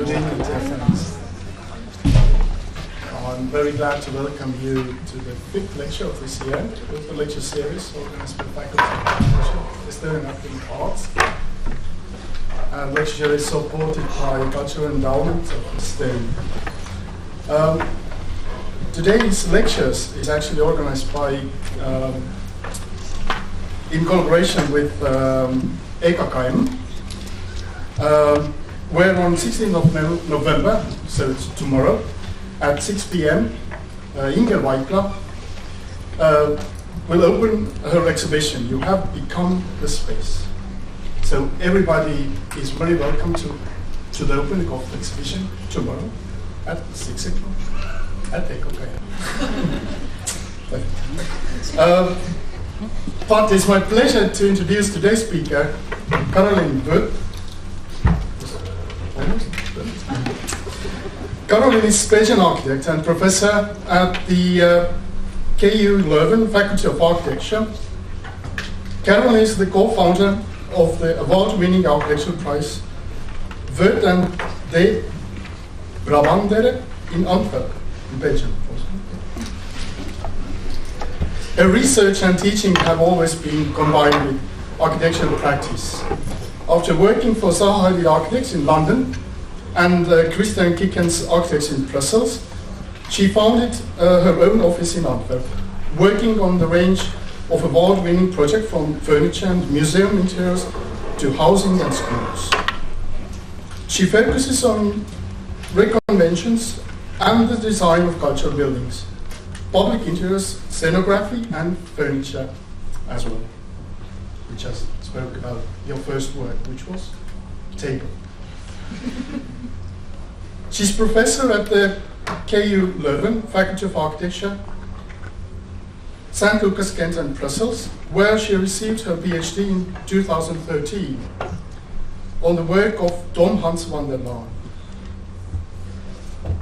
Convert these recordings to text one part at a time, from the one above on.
Good evening, dear friends. I'm very glad to welcome you to the fifth lecture of this year, with the lecture series organized by Faculty of Architecture, Historian and Arts. And lecture is supported by Cultural Endowment of the State. Today's lectures is actually organized by, in collaboration with KU where on 16th of November, so it's tomorrow, at 6 p.m., Inge Weikla will open her exhibition, You Have Become the Space. So everybody is very welcome to the opening of the exhibition tomorrow at 6 o'clock at KU. But it's my pleasure to introduce today's speaker, Caroline Voet. Caroline is Belgian architect and professor at the KU Leuven Faculty of Architecture. Caroline is the co-founder of the award-winning architectural prize Voet and de Brabandere in Antwerp, in Belgium. Her research and teaching have always been combined with architectural practice. After working for Zaha Hadid Architects in London and Kieckens Architects in Brussels, she founded her own office in Antwerp, working on the range of award-winning projects from furniture and museum interiors to housing and schools. She focuses on reconversions and the design of cultural buildings, public interiors, scenography and furniture as well. We just spoke about your first word, which was table. She's professor at the KU Leuven Faculty of Architecture, St. Lucas, Kent and Brussels, where she received her PhD in 2013 on the work of Tom Hans van der Laan.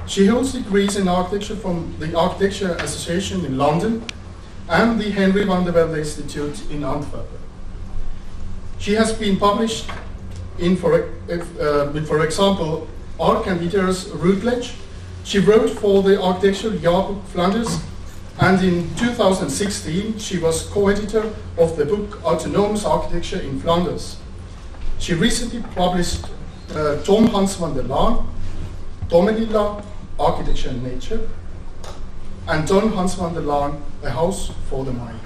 She holds degrees in architecture from the Architecture Association in London and the Henry van der Velde Institute in Antwerp. She has been published in, for example, Arc and Interiors Routledge. She wrote for the Architectural Jaarboek Flanders, and in 2016 she was co-editor of the book Autonomous Architecture in Flanders. She recently published Tom Hans van der Laan, Tomelilla, Architecture and Nature, and Tom Hans van der Laan, A House for the Mind.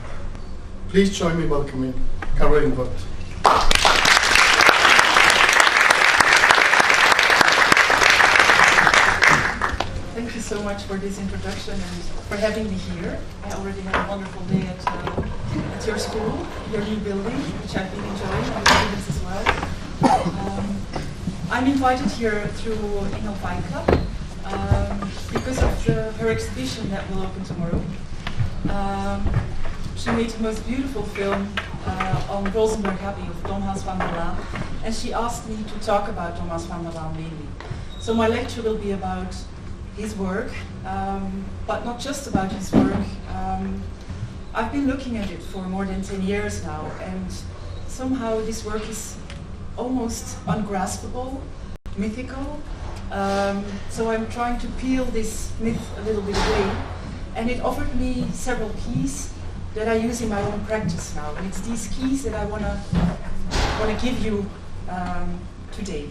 Please join me welcoming Caroline Voet. Thank you so much for this introduction and for having me here. I already had a wonderful day at your school, your new building, which I've been enjoying, and the students as well. I'm invited here through Inge Weikla because of her exhibition that will open tomorrow. She made the most beautiful film on Rosenberg Abbey of Tom Hans van der Laan, and she asked me to talk about Tom Hans van der Laan mainly. So my lecture will be about his work, but not just about his work. I've been looking at it for more than 10 years now, and somehow this work is almost ungraspable, mythical. So I'm trying to peel this myth a little bit away, and it offered me several keys that I use in my own practice now. And it's these keys that I want to give you today.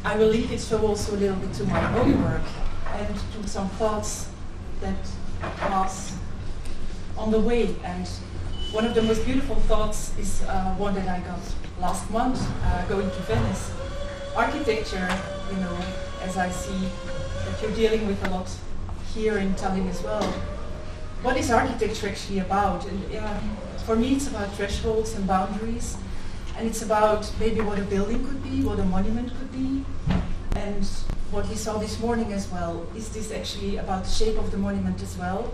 I will leave it so also a little bit to my own work and to some thoughts that pass on the way. And one of the most beautiful thoughts is one that I got last month going to Venice. Architecture, you know, as I see that you're dealing with a lot here in Tallinn as well. What is architecture actually about? And for me it's about thresholds and boundaries, and it's about maybe what a building could be, what a monument could be, and what we saw this morning as well. Is this actually about the shape of the monument as well,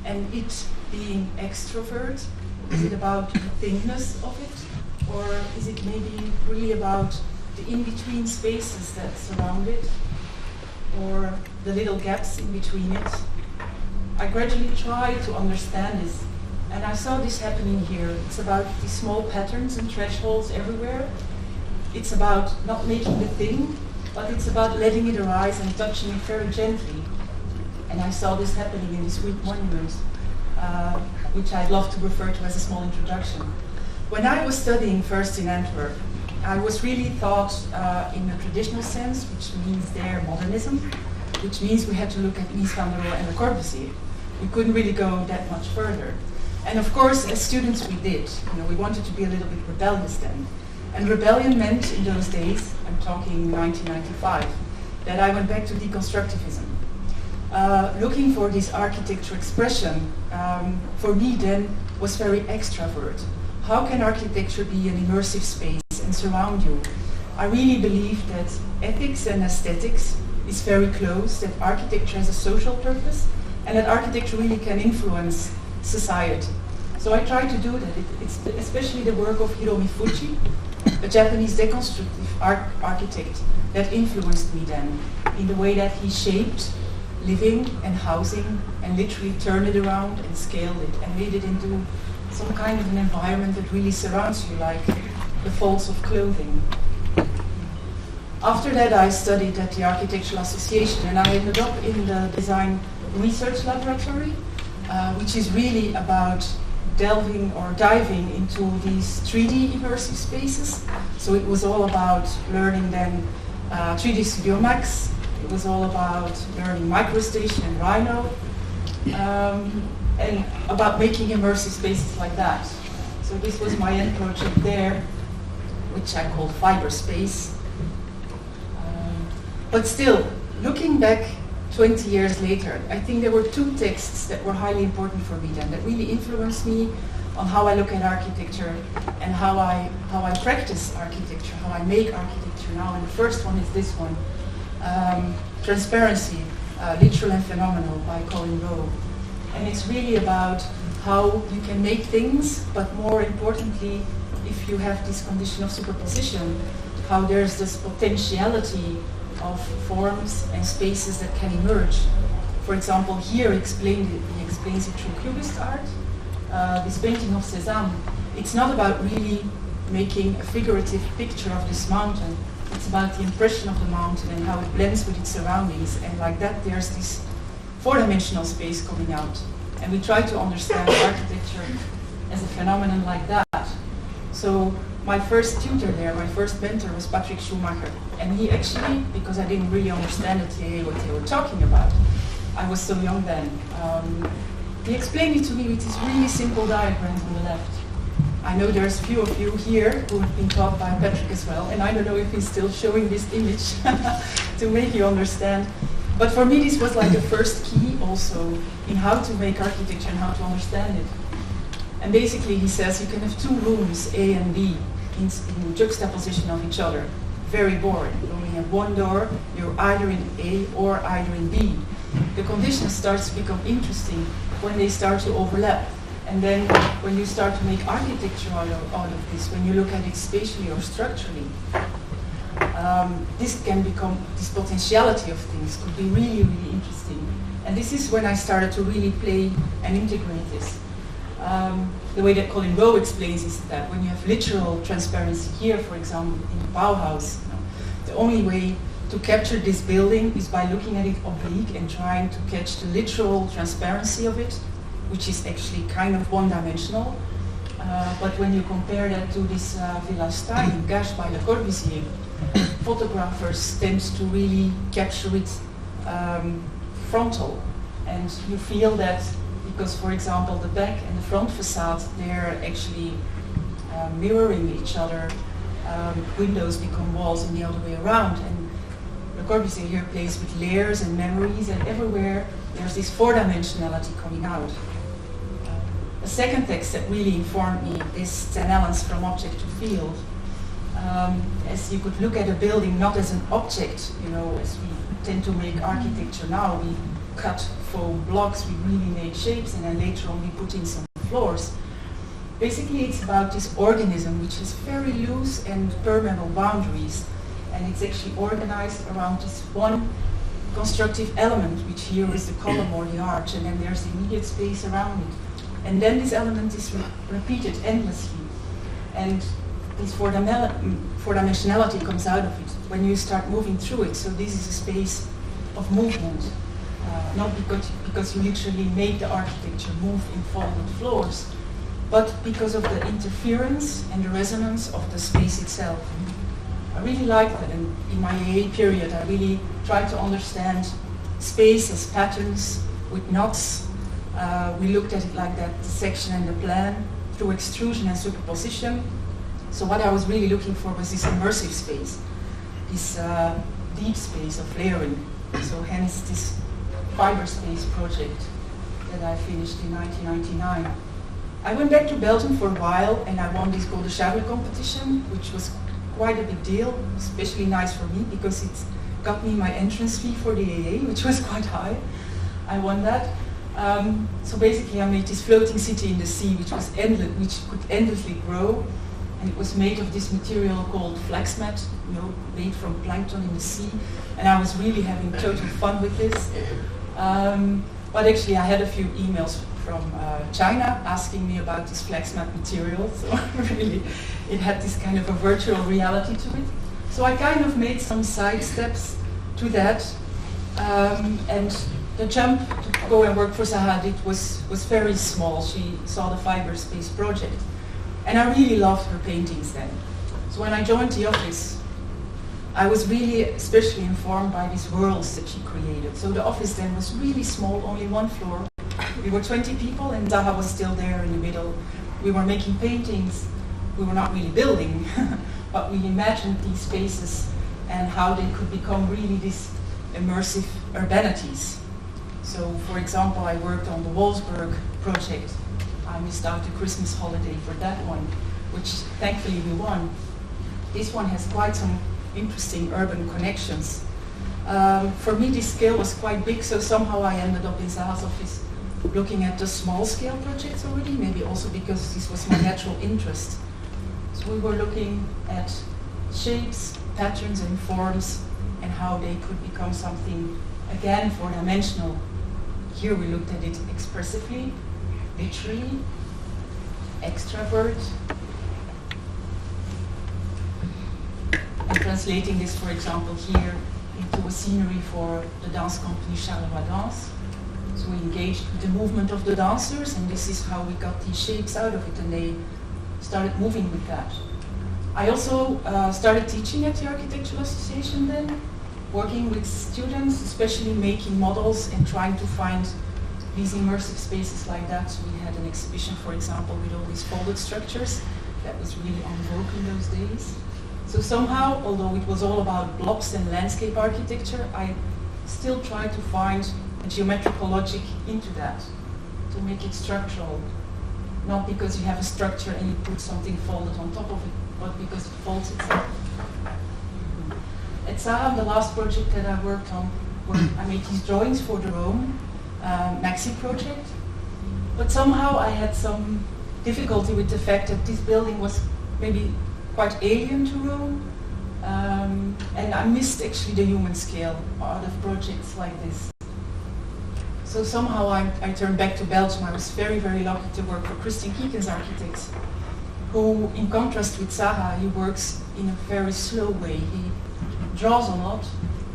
and it being extrovert? Is it about the thinness of it, or is it maybe really about the in-between spaces that surround it, or the little gaps in between it? I gradually tried to understand this, and I saw this happening here. It's about these small patterns and thresholds everywhere. It's about not making the thing but it's about letting it arise and touching it very gently. And I saw this happening in this Greek monument, which I'd love to refer to as a small introduction. When I was studying first in Antwerp, I was really taught in a traditional sense, which means there modernism, which means we had to look at Mies van der Rohe and Le Corbusier. We couldn't really go that much further. And of course, as students we did. We wanted to be a little bit rebellious then. And rebellion meant in those days, I'm talking 1995, that I went back to deconstructivism. Looking for this architecture expression, for me then, was very extrovert. How can architecture be an immersive space and surround you? I really believe that ethics and aesthetics is very close, that architecture has a social purpose, and that architecture really can influence society. So I try to do that. It's especially the work of Hiromi Fuji, a Japanese deconstructive architect that influenced me then in the way that he shaped living and housing and literally turned it around and scaled it and made it into some kind of an environment that really surrounds you, like the folds of clothing. After that, I studied at the Architectural Association, and I ended up in the design research laboratory, which is really about diving into these 3D immersive spaces. So it was all about learning then 3D Studio Max. It was all about learning MicroStation and Rhino, and about making immersive spaces like that. So this was my end project there, which I called Fiber Space. But still, looking back 20 years later, I think there were two texts that were highly important for me then, that really influenced me on how I look at architecture and how I practice architecture, how I make architecture now. And the first one is this one, Transparency, Literal and Phenomenal by Caroline Voet. And it's really about how you can make things, but more importantly, if you have this condition of superposition, how there's this potentiality of forms and spaces that can emerge. For example, here he explains it through Cubist art. This painting of Cézanne, it's not about really making a figurative picture of this mountain. It's about the impression of the mountain and how it blends with its surroundings. And like that, there's this four-dimensional space coming out. And we try to understand architecture as a phenomenon like that. So my first tutor there, my first mentor was Patrick Schumacher. And he actually, because I didn't really understand what they were talking about, I was so young then, he explained it to me with these really simple diagrams on the left. I know there's a few of you here who have been taught by Patrick as well, and I don't know if he's still showing this image to make you understand. But for me, this was like the first key also in how to make architecture and how to understand it. And basically he says you can have two rooms, A and B, in juxtaposition of each other. Very boring. You only have one door, you're either in A or either in B. The condition starts to become interesting when they start to overlap. And then when you start to make architecture out of this, when you look at it spatially or structurally, this can become, this potentiality of things could be really, really interesting. And this is when I started to really play and integrate this. The way that Caroline Voet explains is that when you have literal transparency here, for example, in the Bauhaus, the only way to capture this building is by looking at it oblique and trying to catch the literal transparency of it, which is actually kind of one-dimensional. But when you compare that to this Villa Stein, Gash by Le Corbusier, photographers tend to really capture it frontal. And you feel that because, for example, the back and the front facade, they're actually mirroring each other. Windows become walls and the other way around. And Le Corbusier here plays with layers and memories, and everywhere there's this four-dimensionality coming out. A second text that really informed me is St. Helens From Object to Field. As you could look at a building not as an object, as we tend to make architecture now, we cut foam blocks, we really make shapes, and then later on we put in some floors. Basically it's about this organism which has very loose and permeable boundaries, and it's actually organized around this one constructive element, which here is the column or the arch, and then there's the immediate space around it. And then this element is repeated endlessly. And this four-dimensionality comes out of it when you start moving through it. So this is a space of movement, not because you literally make the architecture move in folded floors, but because of the interference and the resonance of the space itself. I really liked it, and in my AA period I really tried to understand space as patterns with knots. We looked at it like that, the section and the plan, through extrusion and superposition. So what I was really looking for was this immersive space, this deep space of layering. So hence this fiber space project that I finished in 1999. I went back to Belgium for a while and I won this Golden Charles competition, which was quite a big deal, especially nice for me because it got me my entrance fee for the AA, which was quite high. I won that. So basically I made this floating city in the sea, which was endless, which could endlessly grow. And it was made of this material called flax mat, made from plankton in the sea. And I was really having total fun with this. But actually I had a few emails from China asking me about this flax mat material. So really it had this kind of a virtual reality to it. So I kind of made some side steps to that. And the jump to go and work for Zaha Hadid was very small. She saw the fiber space project. And I really loved her paintings then. So when I joined the office, I was really especially informed by these worlds that she created. So the office then was really small, only one floor. We were 20 people and Zaha was still there in the middle. We were making paintings. We were not really building, but we imagined these spaces and how they could become really these immersive urbanities. So for example, I worked on the Wolfsburg project. I missed out the Christmas holiday for that one, which thankfully we won. This one has quite some interesting urban connections. For me, this scale was quite big, so somehow I ended up in Zaha's office looking at the small scale projects already, maybe also because this was my natural interest. So we were looking at shapes, patterns and forms and how they could become something, again, four-dimensional. Here we looked at it expressively, literally, extrovert, and translating this, for example, here into a scenery for the dance company Charleroi Dance. So we engaged with the movement of the dancers, and this is how we got these shapes out of it, and they started moving with that. I also started teaching at the Architectural Association then, working with students, especially making models and trying to find these immersive spaces like that. So we had an exhibition, for example, with all these folded structures. That was really en vogue in those days. So somehow, although it was all about blocks and landscape architecture, I still tried to find a geometrical logic into that, to make it structural. Not because you have a structure and you put something folded on top of it, but because it folds itself. At Zaha, the last project that I worked on, I made these drawings for the Rome Maxi project. But somehow I had some difficulty with the fact that this building was maybe quite alien to Rome. And I missed actually the human scale out of projects like this. So somehow I turned back to Belgium. I was very, very lucky to work for Kieckens Architects, who, in contrast with Zaha, he works in a very slow way. He draws a lot,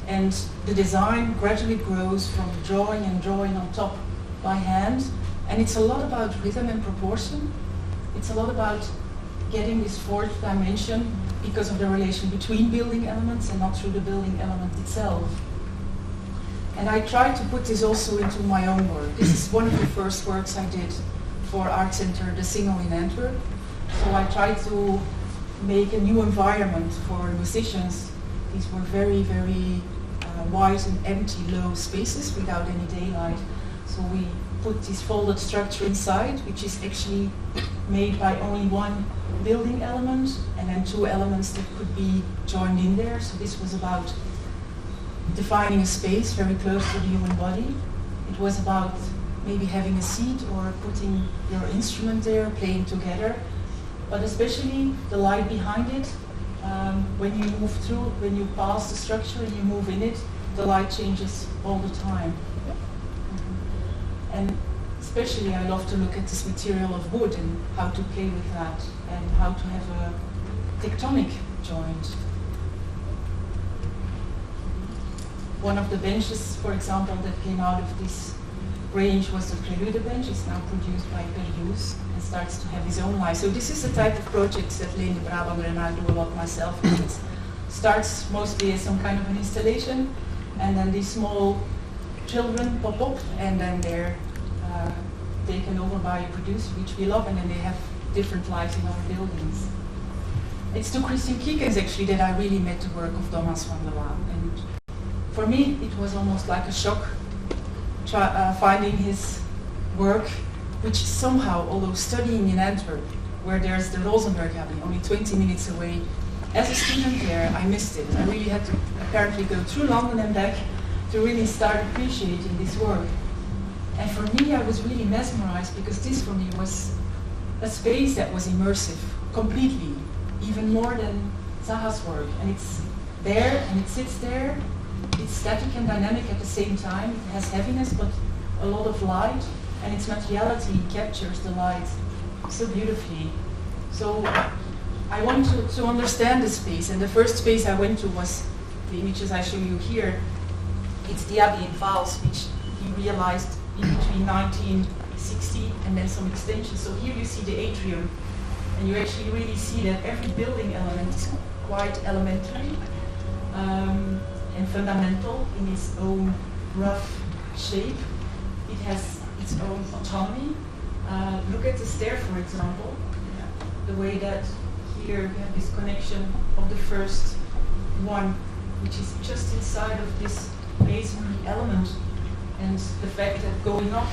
and the design gradually grows from drawing and drawing on top by hand. And it's a lot about rhythm and proportion. It's a lot about getting this fourth dimension because of the relation between building elements and not through the building element itself. And I tried to put this also into my own work. This is one of the first works I did for Art Center De Singel in Antwerp. So I tried to make a new environment for musicians. These were very, very wide and empty, low spaces without any daylight. So we put this folded structure inside, which is actually made by only one building element and then two elements that could be joined in there. So this was about defining a space very close to the human body. It was about maybe having a seat or putting your instrument there, playing together. But especially the light behind it, when you move through, when you pass the structure and you move in it, the light changes all the time. And especially I love to look at this material of wood and how to play with that and how to have tectonic joint. One of the benches, for example, that came out of this range was the Prelude bench. It's now produced by Peruse and starts to have his own life. So this is the type of projects that Leen de Brabandere and I do a lot myself. It starts mostly as some kind of an installation, and then these small children pop up, and then they're taken over by a producer, which we love, and then they have different lives in our buildings. It's to Christian Kieckens actually that I really met the work of Thomas van der Laan. And for me, it was almost like a shock finding his work, which somehow, although studying in Antwerp, where there's the Rosenberg Abbey, only 20 minutes away, as a student there, I missed it. I really had to apparently go through London and back to really start appreciating this work. And for me, I was really mesmerized because this for me was a space that was immersive, completely, even more than Zaha's work. And it's there, and it sits there. It's static and dynamic at the same time. It has heaviness, but a lot of light, and its materiality captures the light so beautifully. So I want to understand the space, and the first space I went to was the images I show you here. It's the Abbey in Vaals, which he realized in between 1960 and then some extensions. So here you see the atrium, and you actually really see that every building element is quite elementary and fundamental in its own rough shape. It has its own autonomy. Look at the stair, for example, the way that here we have this connection of the first one, which is just inside of this masonry element, and the fact that going up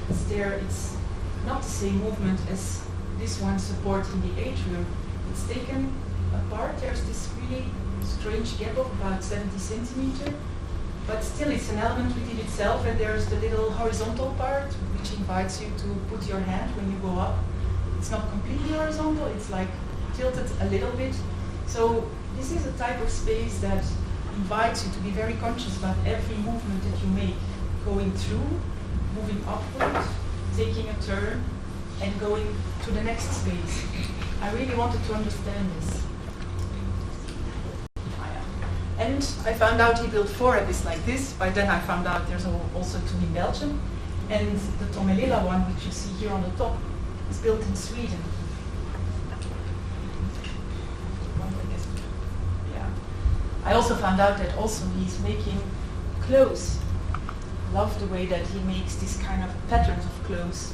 the stair, it's not the same movement as this one supporting the atrium. It's taken apart. There's this really strange gap of about 70 centimeters, but still it's an element within itself, and there's the little horizontal part which invites you to put your hand when you go up. It's not completely horizontal, it's like tilted a little bit. So this is a type of space that invites you to be very conscious about every movement that you make, going through, moving upward, taking a turn, and going to the next space. I really wanted to understand this. And I found out he built 4 abbeys like this. By then I found out there's also 2 in Belgium. And the Tomelilla one, which you see here on the top, is built in Sweden. Yeah. I also found out that also he's making clothes. I love the way that he makes these kind of patterns of clothes,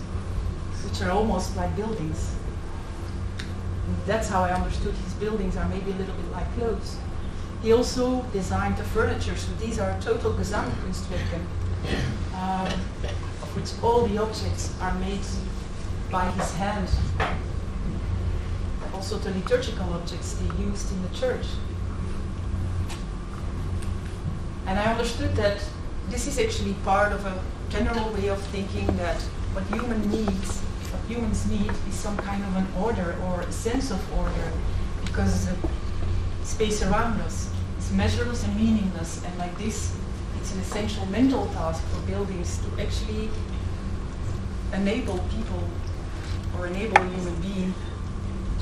which are almost like buildings. And that's how I understood his buildings are maybe a little bit like clothes. He also designed the furniture, so these are total Gesamtkunstwerke, of which all the objects are made by his hand. Also the liturgical objects they used in the church. And I understood that this is actually part of a general way of thinking that what humans need is some kind of an order or a sense of order, because the space around us is measureless and meaningless, and like this, it's an essential mental task for buildings to actually enable people or enable a human being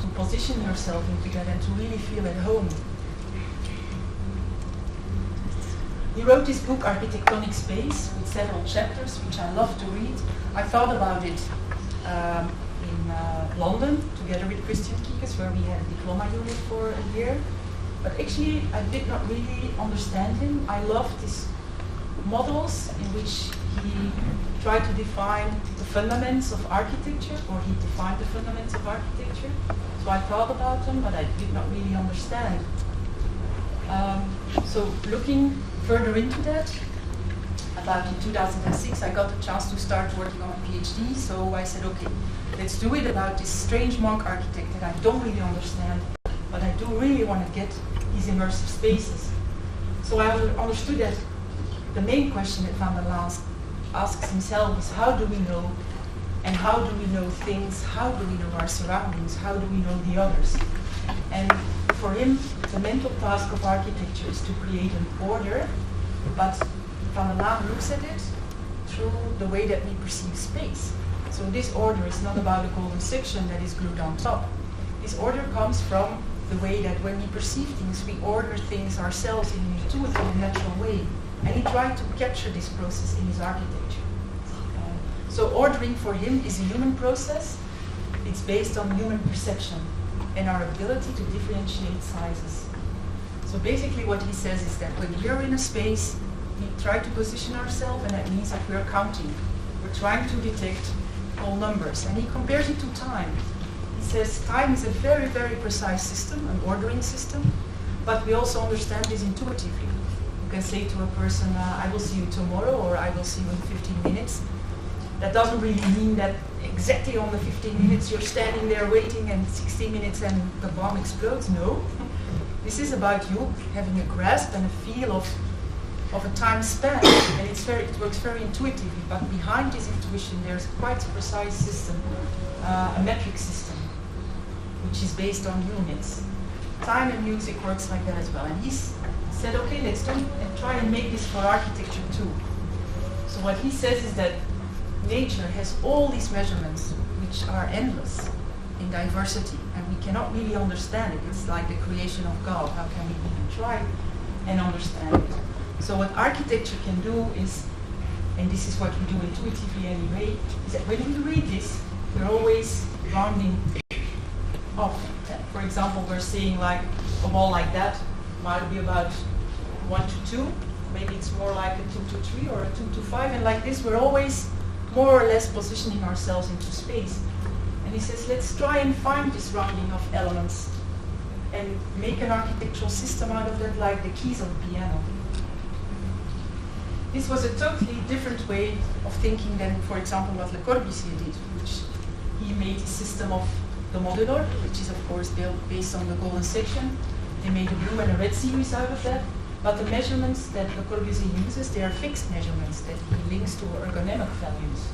to position yourself into that and to really feel at home. He wrote this book, Architectonic Space, with several chapters, which I love to read. I thought about it in London, together with Christian Kieckens, where we had a diploma unit for a year. But actually, I did not really understand him. I loved his models in which he tried to define the fundamentals of architecture, or he defined the fundamentals of architecture. So I thought about them, but I did not really understand. So looking further into that, about in 2006, I got the chance to start working on a PhD. So I said, okay, let's do it about this strange monk architect that I don't really understand, but I do really want to get these immersive spaces. So I understood that the main question that Van der Laan asks himself is, how do we know, and how do we know things, how do we know our surroundings, how do we know the others? And for him, the mental task of architecture is to create an order, but Van der Laan looks at it through the way that we perceive space. So this order is not about a golden section that is glued on top. This order comes from the way that when we perceive things, we order things ourselves in an intuitive and natural way. And he tried to capture this process in his architecture. So ordering for him is a human process. It's based on human perception and our ability to differentiate sizes. So basically what he says is that when we are in a space, we try to position ourselves, and that means that we are counting. We're trying to detect whole numbers. And he compares it to time. He says time is a very, very precise system, an ordering system, but we also understand this intuitively. You can say to a person, I will see you tomorrow, or I will see you in 15 minutes. That doesn't really mean that exactly on the 15 minutes you're standing there waiting and 60 minutes and the bomb explodes. No. This is about you having a grasp and a feel of a time span, and it works very intuitively, but behind this intuition there's quite a precise system, a metric system, which is based on units. Time and music works like that as well, and he said, okay, let's do it and try and make this for architecture too. So what he says is that nature has all these measurements which are endless in diversity, and we cannot really understand it. It's like the creation of God. How can we even try and understand it? So what architecture can do is, and this is what we do intuitively anyway, is that when we read this, we're always rounding off. For example, we're saying like a wall like that might be about 1 to 2, maybe it's more like a 2 to 3 or a 2 to 5, and like this we're always more or less positioning ourselves into space. And he says, let's try and find this rounding of elements and make an architectural system out of that, like the keys of a piano. This was a totally different way of thinking than, for example, what Le Corbusier did, which he made a system of the modular, which is of course built based on the golden section. They made a blue and a red series out of that, but the measurements that Le Corbusier uses, they are fixed measurements that he links to ergonomic values.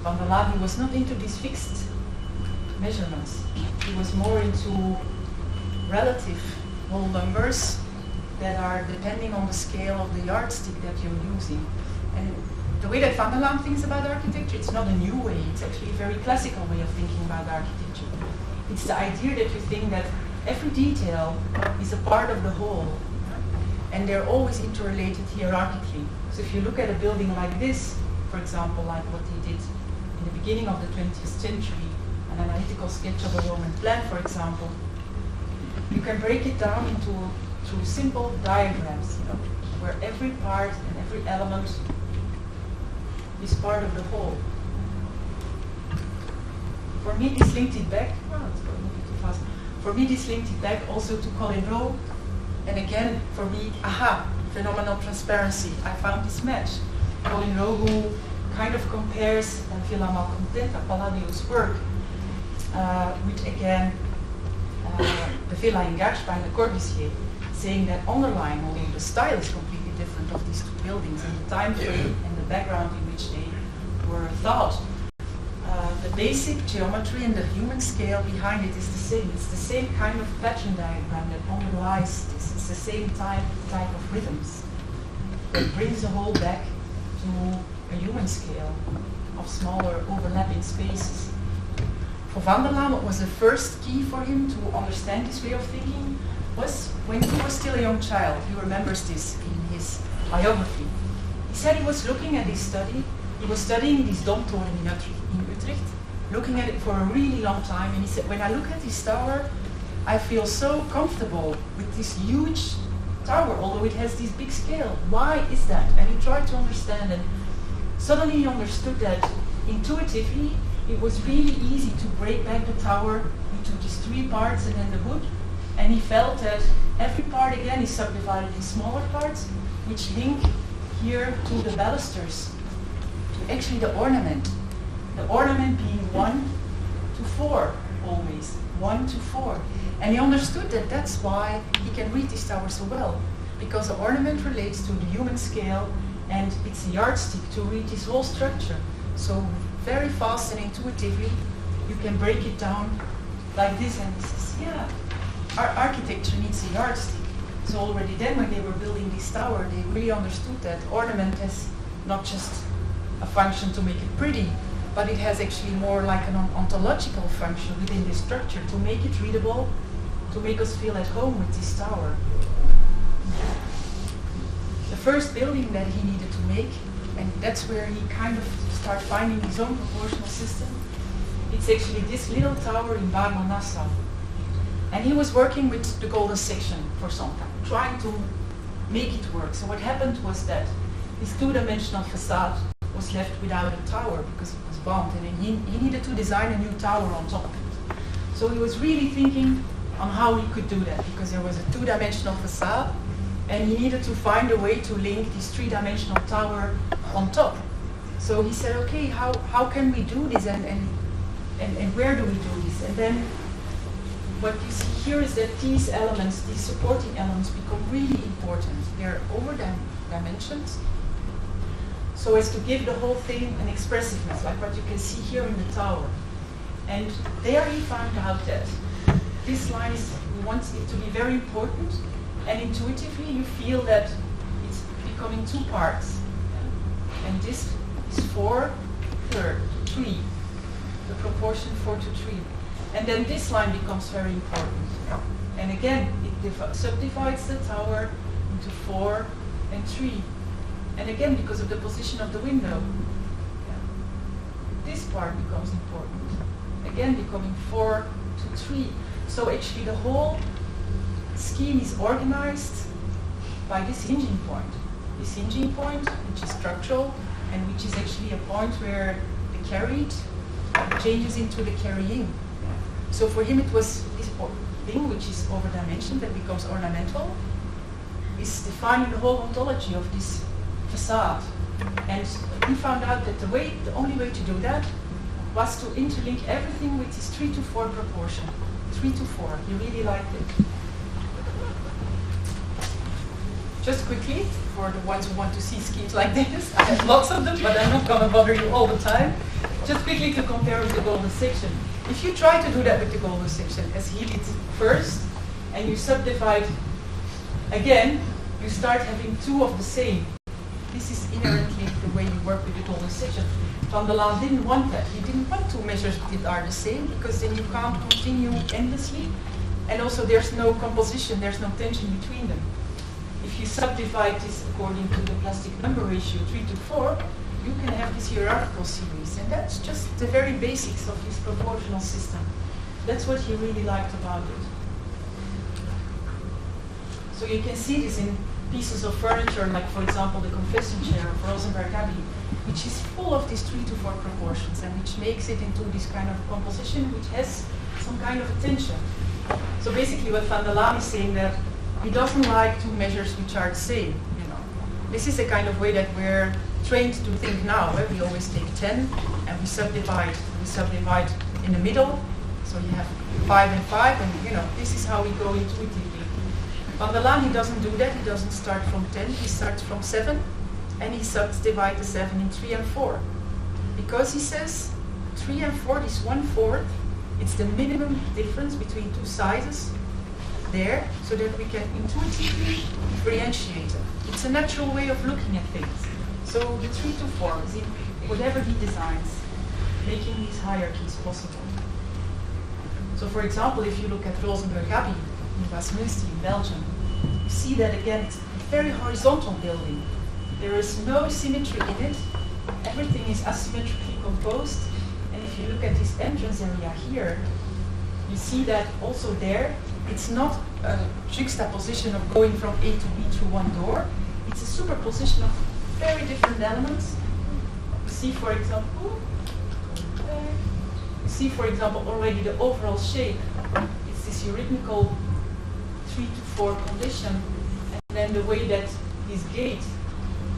Van der Laan was not into these fixed measurements. He was more into relative whole numbers that are depending on the scale of the yardstick that you're using. And the way that Van der Laan thinks about architecture, it's not a new way, it's actually a very classical way of thinking about architecture. It's the idea that you think that every detail is a part of the whole, and they're always interrelated hierarchically. So if you look at a building like this, for example, like what he did in the beginning of the 20th century, an analytical sketch of a Roman plan, for example, you can break it down into simple diagrams, where every part and every element is part of the whole. For me, this linked it back. Oh, it's going a bit too fast. For me, this linked it back also to Colin Rowe. And again, for me, phenomenal transparency. I found this match. Colin Rowe, who kind of compares Villa Malcontenta, Palladio's work, with again the Villa in Garches by Le Corbusier, saying that underlying, although the style is completely different of these two buildings and the time frame and the background in which they were thought, the basic geometry and the human scale behind it is the same. It's the same kind of pattern diagram that underlies this. It's the same type of rhythms. It brings the whole back to a human scale of smaller overlapping spaces. For Van der Laan, what was the first key for him to understand this way of thinking was when he was still a young child. He remembers this in his biography. He said he was looking at this study. He was studying this Domtoren in Utrecht, looking at it for a really long time, and he said, when I look at this tower, I feel so comfortable with this huge tower, although it has this big scale. Why is that? And he tried to understand, and suddenly he understood that intuitively it was really easy to break back the tower into these 3 parts and then the hood, and he felt that every part again is subdivided in smaller parts, which link here to the balusters, to actually the ornament. The ornament being 1 to 4 always, 1 to 4. And he understood that that's why he can read this tower so well, because the ornament relates to the human scale and it's a yardstick to read this whole structure. So very fast and intuitively you can break it down like this, and he says, yeah, our architecture needs a yardstick. So already then when they were building this tower, they really understood that ornament has not just a function to make it pretty, but it has actually more like an ontological function within the structure to make it readable to make us feel at home with this tower. The first building that he needed to make, and that's where he kind of started finding his own proportional system, it's actually this little tower in Nassau. And he was working with the golden section for some time, trying to make it work. So what happened was that his two-dimensional facade was left without a tower because it was bombed, and he needed to design a new tower on top of it. So he was really thinking on how he could do that, because there was a two-dimensional facade, and he needed to find a way to link this three-dimensional tower on top. So he said, okay, how can we do this, and where do we do this? And then what you see here is that these elements, these supporting elements, become really important. They're over dimensions, so as to give the whole thing an expressiveness, like what you can see here in the tower. And there he found out that this line we want it to be very important, and intuitively you feel that it's becoming two parts. And this is 4/3, 3, the proportion 4 to 3. And then this line becomes very important. And again, it subdivides the tower into 4 and 3. And again, because of the position of the window, this part becomes important. Again, becoming 4 to 3. So actually the whole scheme is organized by this hinging point. This hinging point, which is structural, and which is actually a point where the carried changes into the carrying. So for him it was this thing which is over-dimensioned that becomes ornamental, is defining the whole ontology of this facade. And he found out that the only way to do that was to interlink everything with this 3 to 4 proportion. 3 to 4, he really liked it. Just quickly, for the ones who want to see schemes like this, I have lots of them, but I'm not going to bother you all the time. Just quickly to compare with the golden section. If you try to do that with the golden section, as he did first, and you subdivide again, you start having two of the same. This is inherently the way you work with the golden section. Van der Laan didn't want that. He didn't want two measures that are the same, because then you can't continue endlessly. And also there's no composition, there's no tension between them. If you subdivide this according to the plastic number ratio 3 to 4, you can have this hierarchical series. And that's just the very basics of his proportional system. That's what he really liked about it. So you can see this in pieces of furniture, like for example the confession chair of Rosenberg Abbey, which is full of these 3 to 4 proportions, and which makes it into this kind of composition which has some kind of attention. So basically what Van der Laan is saying, that he doesn't like two measures which are the same. This is the kind of way that we're trained to think now. We always take 10 and we subdivide in the middle. So you have 5 and 5, and this is how we go intuitively. Van der Laan, he doesn't do that. He doesn't start from 10, he starts from 7, and he subdivides the 7 in 3 and 4. Because he says 3 and 4 is 1/4. It's the minimum difference between two sizes there, so that we can intuitively differentiate them. It's a natural way of looking at things. So the 3 to 4 is in whatever he designs, making these hierarchies possible. So for example, if you look at Rosenberg Abbey in Westminster in Belgium, you see that again, it's a very horizontal building. There is no symmetry in it. Everything is asymmetrically composed. And if you look at this entrance area here, you see that also there, it's not a juxtaposition of going from A to B through one door. It's a superposition of very different elements. You see, for example, already the overall shape. It's this rhythmical 3 to 4 condition, and then the way that this gate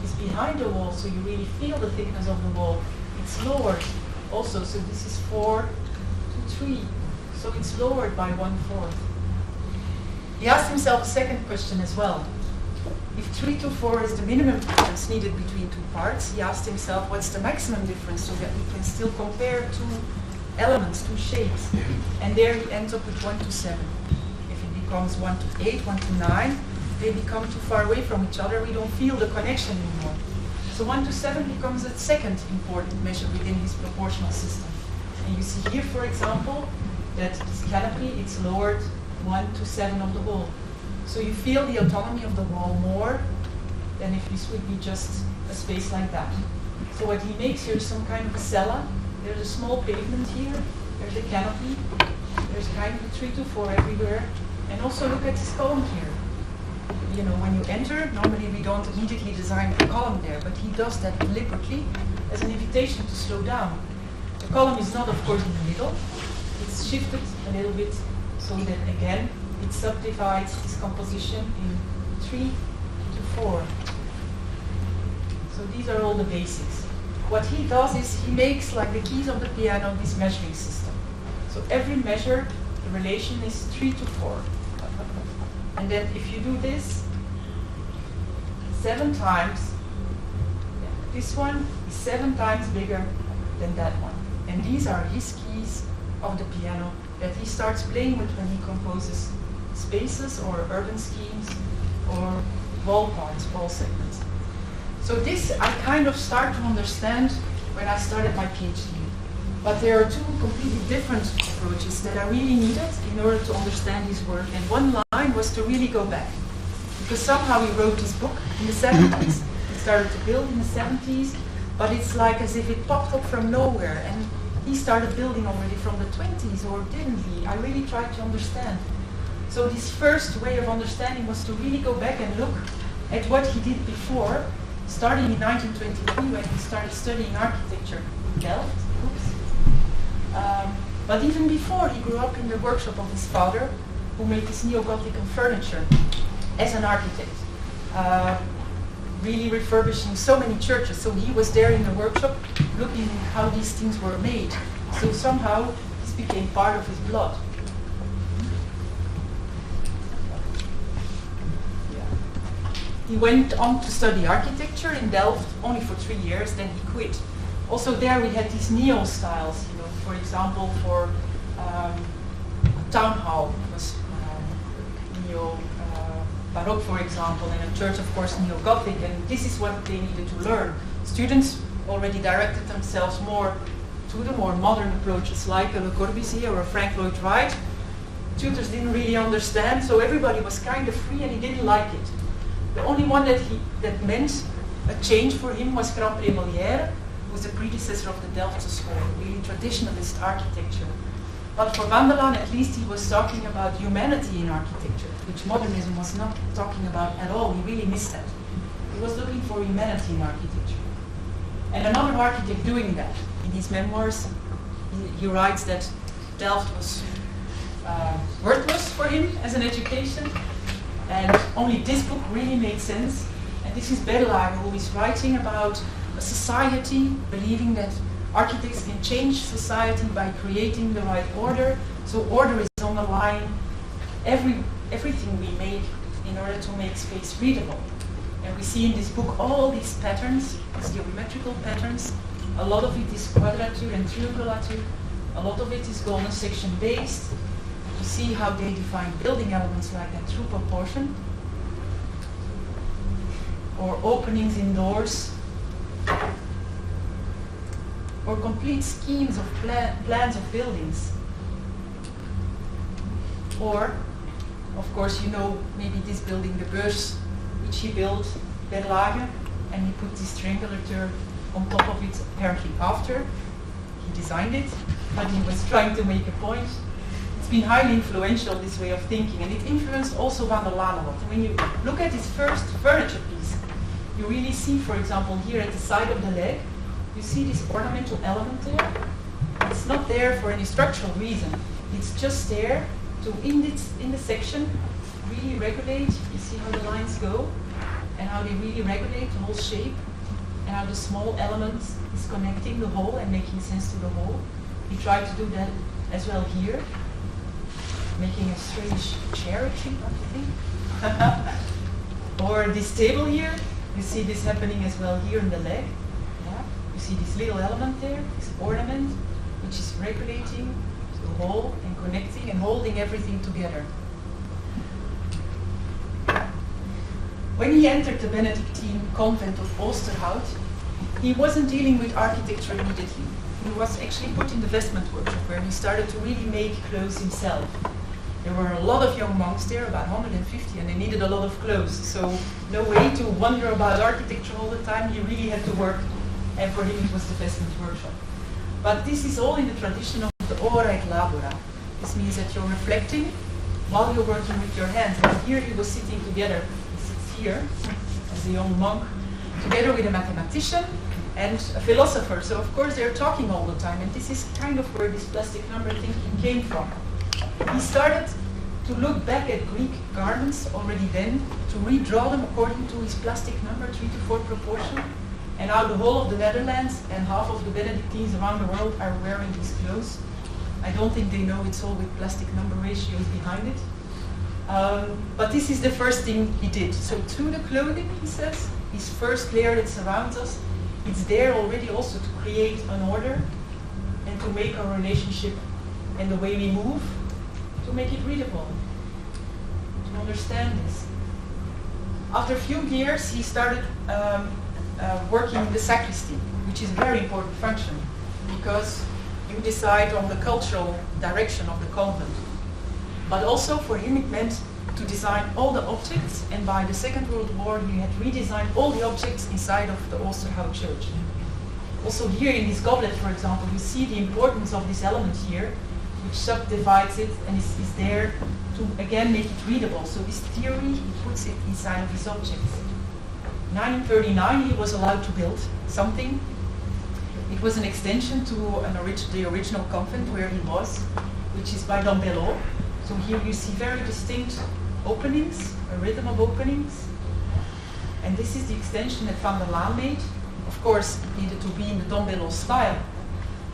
is behind the wall, so you really feel the thickness of the wall. It's lowered also, so this is 4 to 3, so it's lowered by 1/4. He asked himself a second question as well. If 3 to 4 is the minimum difference needed between two parts, he asked himself what's the maximum difference, so that we can still compare two elements, two shapes. And there he ends up with 1 to 7. If it becomes 1 to 8, 1 to 9, they become too far away from each other, we don't feel the connection anymore. So 1 to 7 becomes a second important measure within his proportional system. And you see here, for example, that this canopy, it's lowered 1 to 7 of the wall. So you feel the autonomy of the wall more than if this would be just a space like that. So what he makes here is some kind of a cella. There's a small pavement here, there's a canopy, there's kind of a 3 to 4 everywhere. And also look at this column here. You know, when you enter, normally we don't immediately design a column there, but he does that deliberately as an invitation to slow down. The column is not, of course, in the middle. It's shifted a little bit so that, again, it subdivides this composition in 3 to 4. So these are all the basics. What he does is he makes, like the keys of the piano, this measuring system. So every measure, the relation is 3 to 4. And then if you do this 7 times, this one is 7 times bigger than that one. And these are his keys of the piano that he starts playing with when he composes spaces or urban schemes or wall parts, wall segments. So this I kind of start to understand when I started my PhD. But there are 2 completely different approaches that I really needed in order to understand his work. And one line was to really go back. Because somehow he wrote this book in the 70s, he started to build in the 70s, but it's like as if it popped up from nowhere. And he started building already from the 20s, or didn't he? I really tried to understand. So this first way of understanding was to really go back and look at what he did before, starting in 1923 when he started studying architecture in Delft. But even before, he grew up in the workshop of his father, who made this neo-Gothic furniture as an architect, really refurbishing so many churches. So he was there in the workshop looking at how these things were made. So somehow this became part of his blood. He went on to study architecture in Delft only for 3 years, then he quit. Also there we had these neo-styles, you know, for example, for a town hall was neo-Baroque, for example, and a church, of course, neo-Gothic, and this is what they needed to learn. Students already directed themselves more to the more modern approaches, like a Le Corbusier or a Frank Lloyd Wright. Tutors didn't really understand, so everybody was kind of free and he didn't like it. The only one that meant a change for him was Grand-Pré Molière, who was the predecessor of the Delft school, really traditionalist architecture. But for Van der Laan, at least, he was talking about humanity in architecture, which modernism was not talking about at all. He really missed that. He was looking for humanity in architecture. And another architect doing that, in his memoirs, he writes that Delft was worthless for him as an education, and only this book really made sense. And this is Berlage, who is writing about a society believing that architects can change society by creating the right order. So order is underlying everything we make in order to make space readable. And we see in this book all these patterns, these geometrical patterns. A lot of it is quadrature and triangulature. A lot of it is golden section based. You see how they define building elements like that through proportion. Or openings in doors. Or complete schemes of plans of buildings. Or, of course, you know maybe this building, the Beurs, which he built, Berlage, and he put this triangulature on top of it apparently after he designed it, but he was trying to make a point. It's been highly influential, this way of thinking, and it influenced also Van der Laan a lot. When you look at his first furniture piece, you really see, for example, here at the side of the leg, you see this ornamental element there. It's not there for any structural reason. It's just there to, in the section, really regulate. You see how the lines go and how they really regulate the whole shape and how the small element is connecting the whole and making sense to the whole. We try to do that as well here, making a strange chair shape, I think. Or this table here, you see this happening as well here in the leg. Yeah? You see this little element there, this ornament, which is regulating the whole and connecting and holding everything together. When he entered the Benedictine convent of Oosterhout, he wasn't dealing with architecture immediately. He was actually put in the vestment workshop where he started to really make clothes himself. There were a lot of young monks there, about 150, and they needed a lot of clothes. So no way to wonder about architecture all the time. You really had to work, and for him it was the vestment workshop. But this is all in the tradition of the ora et labora. This means that you're reflecting while you're working with your hands. And here he was sitting together, he sits here as a young monk, together with a mathematician and a philosopher. So of course they're talking all the time, and this is kind of where this plastic number thinking came from. He started to look back at Greek garments already then, to redraw them according to his plastic number, 3:4 proportion. And now the whole of the Netherlands and half of the Benedictines around the world are wearing these clothes. I don't think they know it's all with plastic number ratios behind it. But this is the first thing he did. So through the clothing, he says, his first layer that surrounds us, it's there already also to create an order and to make our relationship and the way we move, to make it readable, to understand this. After a few years, he started working in the sacristy, which is a very important function because you decide on the cultural direction of the convent. But also for him it meant to design all the objects, and by the Second World War he had redesigned all the objects inside of the Oosterhout church. Also here in this goblet, for example, you see the importance of this element here, which subdivides it and is there to again make it readable. So this theory, he puts it inside of his objects. In 1939 he was allowed to build something. It was an extension to the original convent where he was, which is by Dambello. So here you see very distinct openings, a rhythm of openings. And this is the extension that Van der Laan made. Of course, it needed to be in the Dambello style.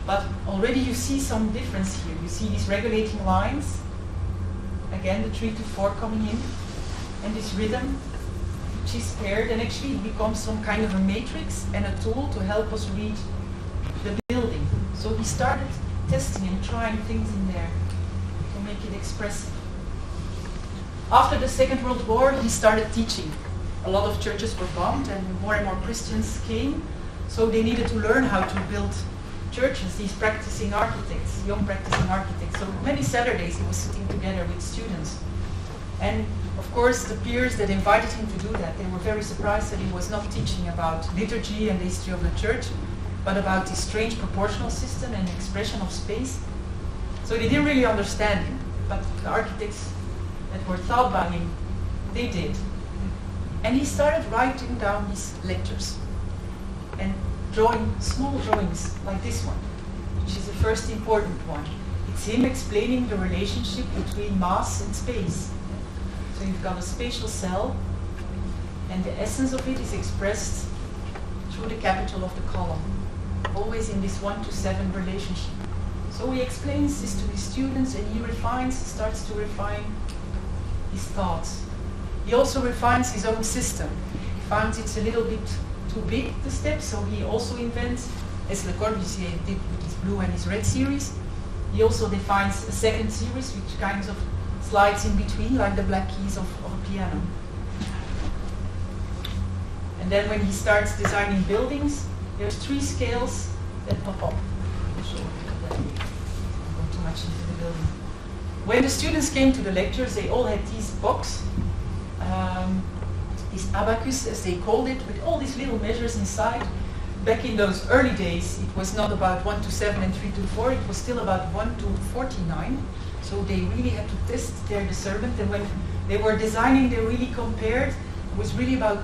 But already you see some difference here. You see these regulating lines. Again, the 3:4 coming in. And this rhythm, which is paired, and actually it becomes some kind of a matrix and a tool to help us read the building. So he started testing and trying things in there to make it expressive. After the Second World War, he started teaching. A lot of churches were bombed and more Christians came, so they needed to learn how to build churches, these practicing architects, young practicing architects. So many Saturdays he was sitting together with students. And of course the peers that invited him to do that, they were very surprised that he was not teaching about liturgy and the history of the church, but about this strange proportional system and expression of space. So they didn't really understand him, but the architects that were taught by him, they did. And he started writing down his lectures and drawing small drawings like this one, which is the first important one. It's him explaining the relationship between mass and space. So you've got a spatial cell, and the essence of it is expressed through the capital of the column, always in this 1:7 relationship. So he explains this to his students, and he starts to refine his thoughts. He also refines his own system. He finds it's a little bit too big, the steps, so he also invents, as Le Corbusier did with his blue and his red series, he also defines a second series which kind of slides in between, like the black keys of a piano. And then when he starts designing buildings, there's 3 scales that pop up. I won't go too much into the building. When the students came to the lectures, they all had these boxes, this abacus, as they called it, with all these little measures inside. Back in those early days, it was not about 1:7 and 3:4, it was still about 1:49. So they really had to test their discernment, and when they were designing, they really compared. It was really about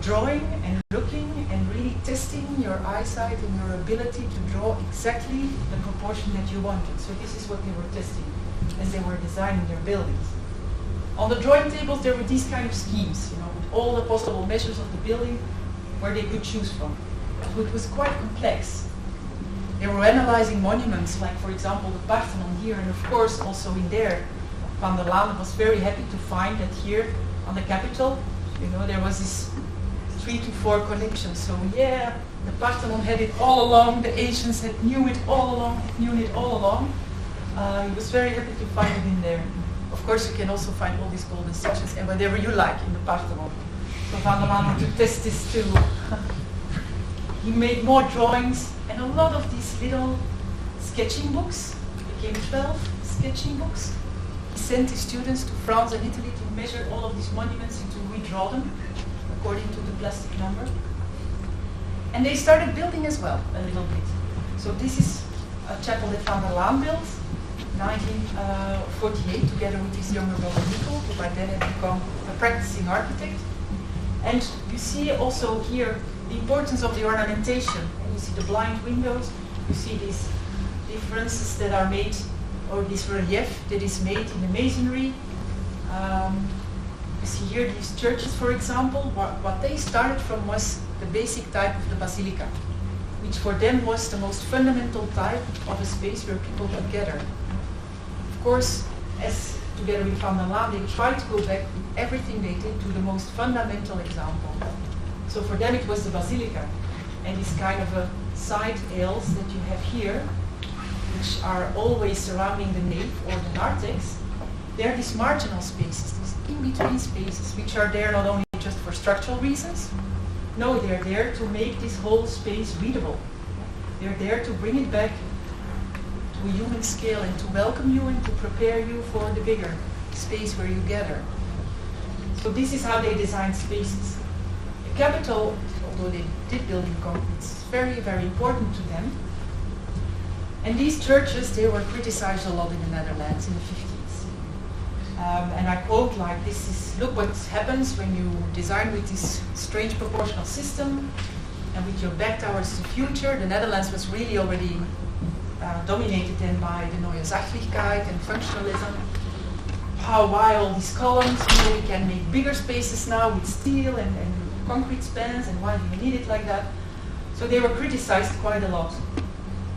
drawing and looking and really testing your eyesight and your ability to draw exactly the proportion that you wanted. So this is what they were testing as they were designing their buildings. On the drawing tables, there were these kind of schemes, with all the possible measures of the building where they could choose from. So it was quite complex. They were analyzing monuments, like for example the Parthenon here, and of course also in there, Van der Laan was very happy to find that here on the Capitol, there was this 3:4 connection. So yeah, the Parthenon had it all along, the Asians knew it all along. He was very happy to find it in there. Of course, you can also find all these golden stitches and whatever you like in the Parthenon. So Van der Laan had to test this too. He made more drawings and a lot of these little sketching books. Became 12 sketching books. He sent his students to France and Italy to measure all of these monuments and to redraw them according to the plastic number. And they started building as well, a little bit. So this is a chapel that Van der Laan built, 1948, together with his younger brother Nico, who by then had become a practicing architect. And you see also here the importance of the ornamentation. And you see the blind windows, you see these differences that are made, or this relief that is made in the masonry. You see here these churches, for example. What they started from was the basic type of the basilica, which for them was the most fundamental type of a space where people could gather. Of course, as together with Van der Laan, they tried to go back with everything they did to the most fundamental example. So for them it was the basilica, and these kind of side aisles that you have here, which are always surrounding the nave or the narthex. They're these marginal spaces, these in-between spaces, which are there not only just for structural reasons. No, they're there to make this whole space readable. They're there to bring it back to a human scale and to welcome you and to prepare you for the bigger space where you gather. So this is how they design spaces. The capital, although they did build in concrete, is very, very important to them. And these churches, they were criticized a lot in the Netherlands in the 50s. And I quote like this is, look what happens when you design with this strange proportional system and with your back towards the future. The Netherlands was really already dominated then by the Neue Sachlichkeit and functionalism. Why all these columns? You know, we can make bigger spaces now with steel and concrete spans, and why do you need it like that? So they were criticized quite a lot.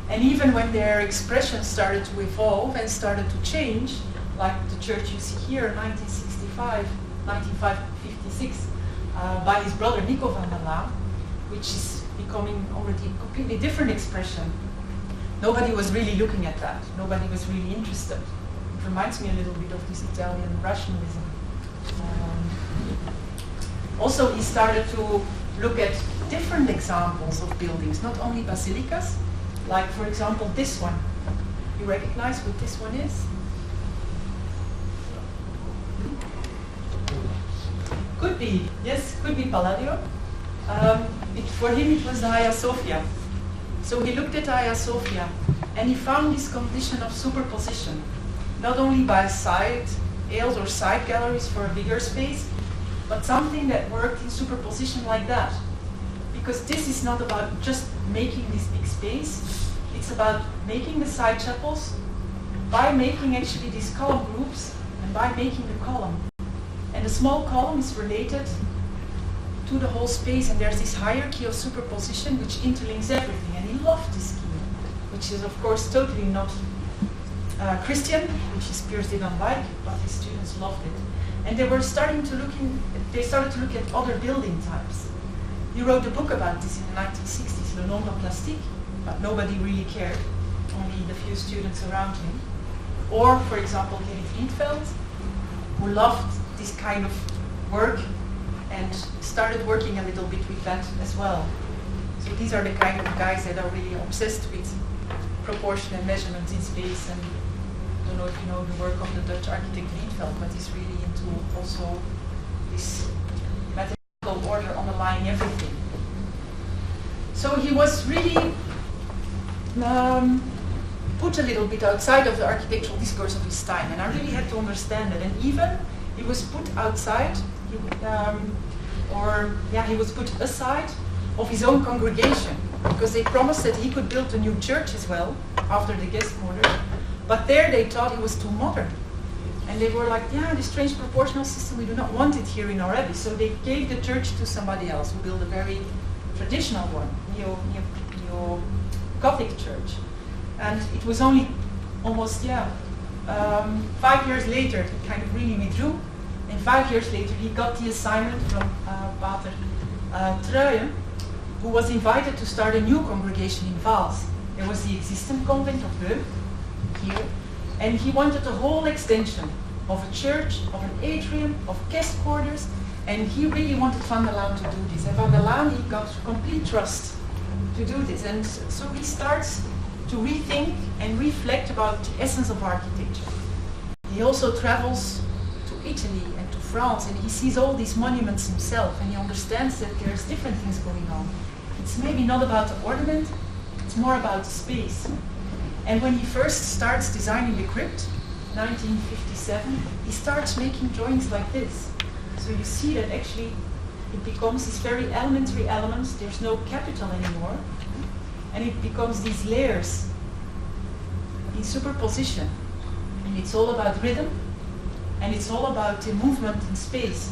And even when their expressions started to evolve and started to change, like the church you see here in 1965, 1956, by his brother Nico van der Laan, which is becoming already a completely different expression. Nobody was really looking at that. Nobody was really interested. It reminds me a little bit of this Italian rationalism. Also, he started to look at different examples of buildings, not only basilicas, like for example this one. You recognize what this one is? Could be, yes, could be Palladio. For him it was the Hagia Sophia. So he looked at Hagia Sophia and he found this condition of superposition, not only by side aisles or side galleries for a bigger space, but something that worked in superposition like that. Because this is not about just making this big space, it's about making the side chapels by making actually these column groups and by making the column. And the small column is related to the whole space, and there's this hierarchy of superposition which interlinks everything. And he loved this scheme, which is of course totally not Christian, which his peers didn't like, but his students loved it. And they started to look at other building types. He wrote a book about this in the 1960s, Le Nombre Plastique, but nobody really cared, only the few students around him. Or, for example, Gerry Friedveld, who loved this kind of work and started working a little bit with that as well. So these are the kind of guys that are really obsessed with proportion and measurement in space. And I don't know if you know the work of the Dutch architect Rietveld, but he's really into also this mathematical order underlying everything. So he was really put a little bit outside of the architectural discourse of his time, and I really had to understand it. And even he was put outside, he was put aside of his own congregation, because they promised that he could build a new church as well after the guest quarters, but there they thought he was too modern. And they were like, yeah, this strange proportional system, we do not want it here in our abbey. So they gave the church to somebody else who built a very traditional one, neo-Gothic church. And it was only almost, 5 years later, he kind of really withdrew. And 5 years later, he got the assignment from Pater Truyen, who was invited to start a new congregation in Vaals. There was the existing convent of Leuven here, and he wanted a whole extension of a church, of an atrium, of guest quarters, and he really wanted Van der Laan to do this. And Van der Laan, he got complete trust to do this. And so he starts to rethink and reflect about the essence of architecture. He also travels to Italy and to France, and he sees all these monuments himself, and he understands that there's different things going on. It's maybe not about the ornament, it's more about the space. And when he first starts designing the crypt, 1957, he starts making drawings like this. So you see that actually it becomes these very elementary elements, there's no capital anymore, and it becomes these layers in superposition. And it's all about rhythm, and it's all about the movement in space.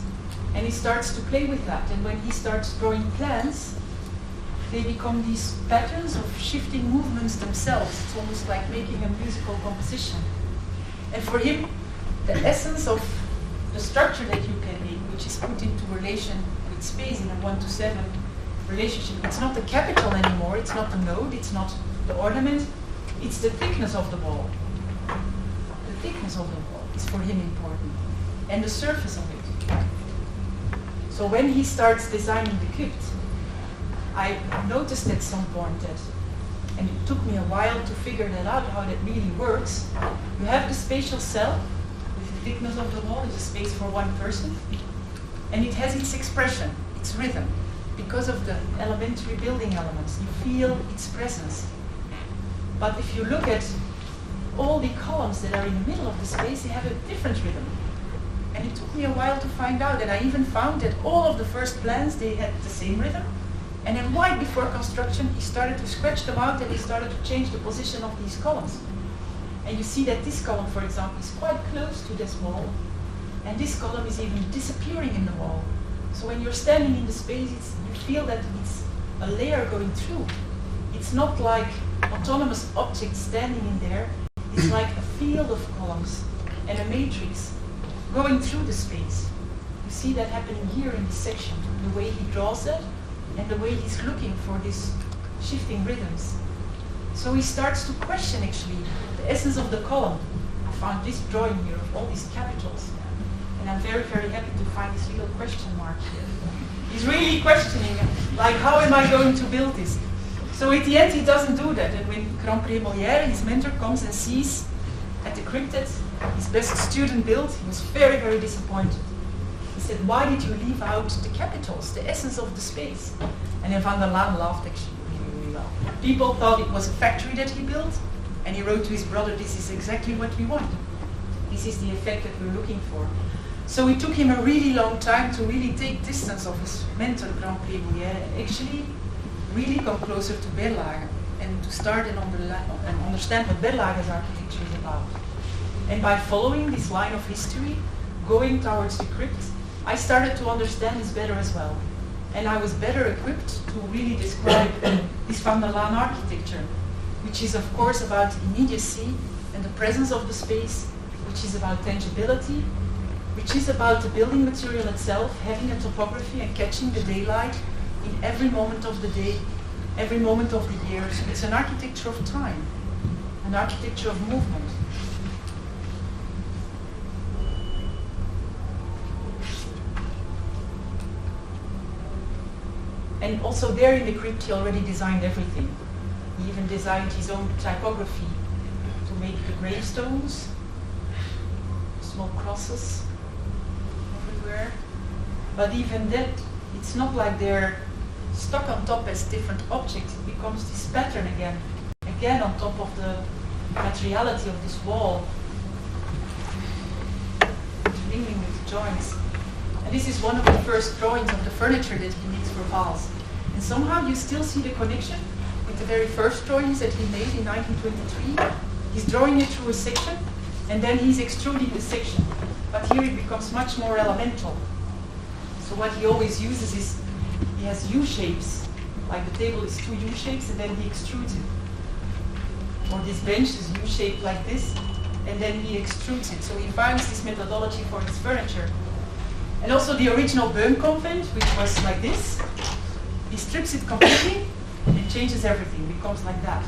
And he starts to play with that, and when he starts drawing plans, they become these patterns of shifting movements themselves. It's almost like making a musical composition. And for him, the essence of the structure that you can make, which is put into relation with space in a 1-to-7 relationship, it's not the capital anymore, it's not the node, it's not the ornament, it's the thickness of the wall. The thickness of the wall is for him important, and the surface of it. So when he starts designing the crypt, I noticed at some point that, and it took me a while to figure that out, how that really works. You have the spatial cell, with the thickness of the wall, is a space for one person, and it has its expression, its rhythm. Because of the elementary building elements, you feel its presence. But if you look at all the columns that are in the middle of the space, they have a different rhythm. And it took me a while to find out, and I even found that all of the first plans, they had the same rhythm. And then right before construction, he started to scratch them out, and he started to change the position of these columns. And you see that this column, for example, is quite close to this wall, and this column is even disappearing in the wall. So when you're standing in the space, you feel that it's a layer going through. It's not like autonomous objects standing in there. It's like a field of columns and a matrix going through the space. You see that happening here in this section, the way he draws it, and the way he's looking for these shifting rhythms. So he starts to question actually the essence of the column. I found this drawing here of all these capitals, and I'm very, very happy to find this little question mark here. He's really questioning, like, how am I going to build this? So at the end he doesn't do that, and when Brabandere, his mentor, comes and sees at the crypt that his best student built, he was very, very disappointed. He said, why did you leave out the capitals, the essence of the space? And then Van der Laan laughed actually really, really well. People thought it was a factory that he built, and he wrote to his brother, this is exactly what we want. This is the effect that we're looking for. So it took him a really long time to really take distance of his mentor, Brabandere, and actually really come closer to Berlage, and to start and understand what Berlage's architecture is about. And by following this line of history, going towards the crypt, I started to understand this better as well. And I was better equipped to really describe this Van der Laan architecture, which is of course about immediacy and the presence of the space, which is about tangibility, which is about the building material itself, having a topography and catching the daylight in every moment of the day, every moment of the year. So it's an architecture of time, an architecture of movement. And also there in the crypt he already designed everything. He even designed his own typography to make the gravestones, small crosses everywhere. But even that, it's not like they're stuck on top as different objects. It becomes this pattern again on top of the materiality of this wall, mingling with the joints. And this is one of the first drawings of the furniture that he makes for Vals. And somehow you still see the connection with the very first drawings that he made in 1923. He's drawing it through a section, and then he's extruding the section. But here it becomes much more elemental. So what he always uses is, he has U-shapes, like the table is 2 U-shapes, and then he extrudes it. Or this bench is U-shaped like this, and then he extrudes it. So he finds this methodology for his furniture. And also the original Beun convent, which was like this, he strips it completely and changes everything, becomes like that.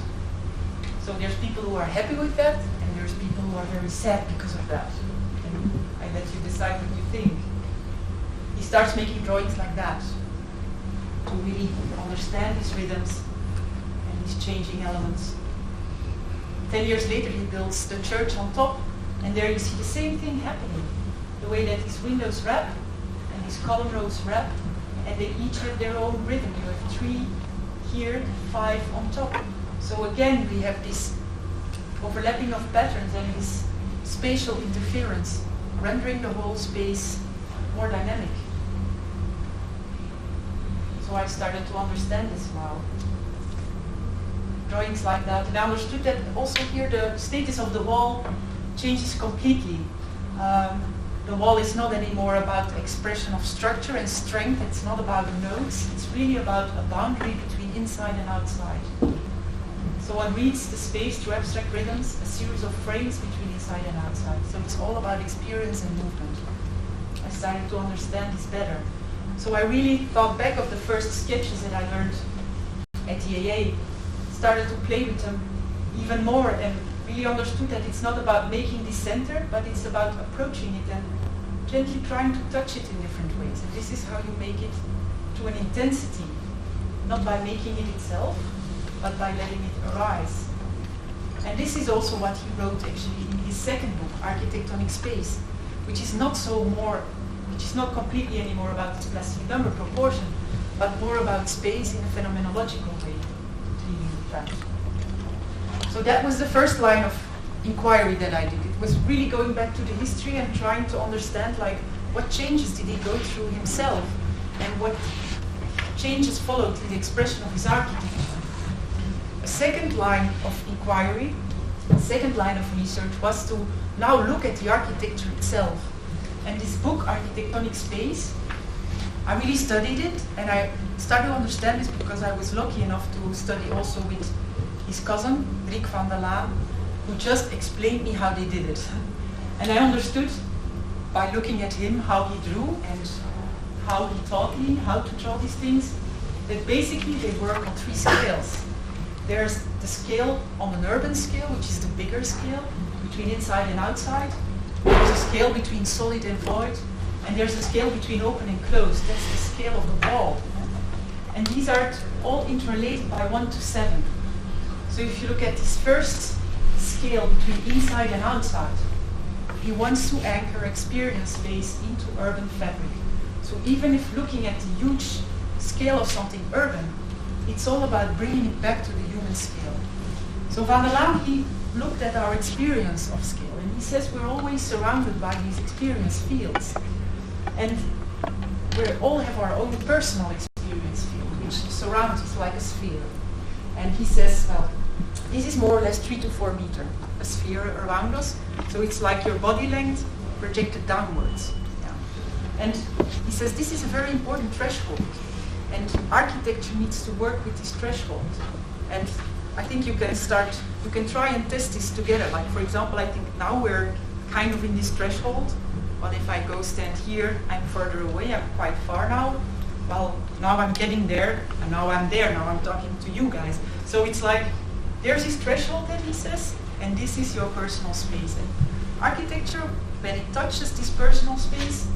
So there's people who are happy with that, and there's people who are very sad because of that. And I let you decide what you think. He starts making drawings like that, to really understand these rhythms and these changing elements. 10 years later he builds the church on top, and there you see the same thing happening. The way that his windows wrap and his column rows wrap, and they each have their own rhythm. You have 3 here, 5 on top. So again, we have this overlapping of patterns and this spatial interference, rendering the whole space more dynamic. So I started to understand this now. Drawings like that, and I understood that also here the status of the wall changes completely. The wall is not anymore about expression of structure and strength, it's not about nodes, it's really about a boundary between inside and outside. So one reads the space through abstract rhythms, a series of frames between inside and outside. So it's all about experience and movement. I started to understand this better. So I really thought back of the first sketches that I learned at the AA, started to play with them even more, and really understood that it's not about making this center, but it's about approaching it and gently trying to touch it in different ways. And this is how you make it to an intensity, not by making it itself, but by letting it arise. And this is also what he wrote actually in his second book, Architectonic Space, which is not completely anymore about its plastic number proportion, but more about space in a phenomenological way. So that was the first line of inquiry that I did. It was really going back to the history and trying to understand, like, what changes did he go through himself and what changes followed in the expression of his architecture. A second line of inquiry, a second line of research was to now look at the architecture itself. And this book, Architectonic Space, I really studied it, and I started to understand this because I was lucky enough to study also with his cousin, Rick van der Laan, who just explained me how they did it. And I understood by looking at him how he drew and how he taught me how to draw these things, that basically they work on 3 scales. There's the scale on an urban scale, which is the bigger scale, between inside and outside. There's a scale between solid and void, and there's a scale between open and closed. That's the scale of the wall. And these are all interrelated by 1 to 7. So if you look at this first scale between inside and outside, he wants to anchor experience space into urban fabric. So even if looking at the huge scale of something urban, it's all about bringing it back to the human scale. So Van der Laan, he looked at our experience of scale, and he says we're always surrounded by these experience fields. And we all have our own personal experience field, which surrounds us like a sphere. And he says, well, this is more or less 3 to 4 meters, a sphere around us. So it's like your body length projected downwards. Yeah. And he says this is a very important threshold. And architecture needs to work with this threshold. And I think you can try and test this together. Like, for example, I think now we're kind of in this threshold. But if I go stand here, I'm further away, I'm quite far now. Well, now I'm getting there, and now I'm there, now I'm talking to you guys. So it's like, there's this threshold that he says, and this is your personal space. And architecture, when it touches this personal space,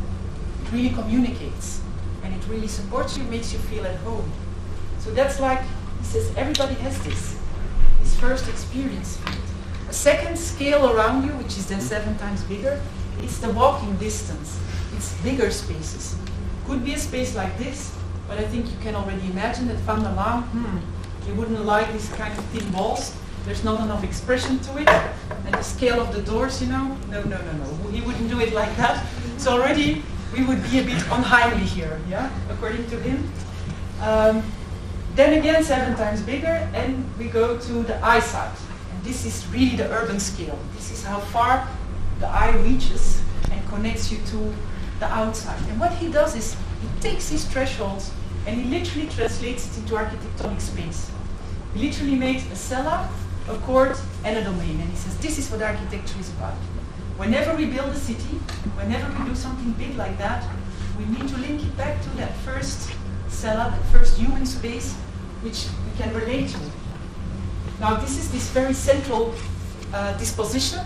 it really communicates. And it really supports you, makes you feel at home. So that's like, he says, everybody has this first experience field. A second scale around you, which is then 7 times bigger, it's the walking distance. It's bigger spaces. Could be a space like this, but I think you can already imagine that Van der Laan, he wouldn't like these kind of thin walls. There's not enough expression to it. And the scale of the doors, no. He wouldn't do it like that. So already we would be a bit unheimly here, yeah, according to him. Then again, 7 times bigger, and we go to the eyesight. And this is really the urban scale. This is how far the eye reaches and connects you to the outside. And what he does is he takes these thresholds and he literally translates it into architectonic space. He literally makes a cella, a court, and a domain. And he says, this is what architecture is about. Whenever we build a city, whenever we do something big like that, we need to link it back to that first cella, that first human space, which we can relate to. Now this is this very central disposition,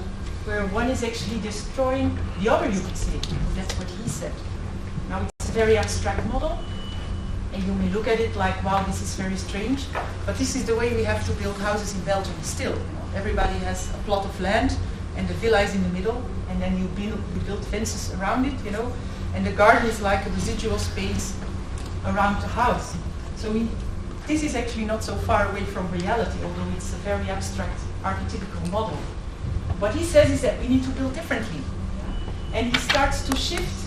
where one is actually destroying the other, you could say. That's what he said. Now it's a very abstract model, And you may look at it like, wow, this is very strange, but this is the way we have to build houses in Belgium still. You know, everybody has a plot of land, and the villa is in the middle, and then you build fences around it, you know, and the garden is like a residual space around the house. So this is actually not so far away from reality, although it's a very abstract archetypical model. What he says is that we need to build differently. And he starts to shift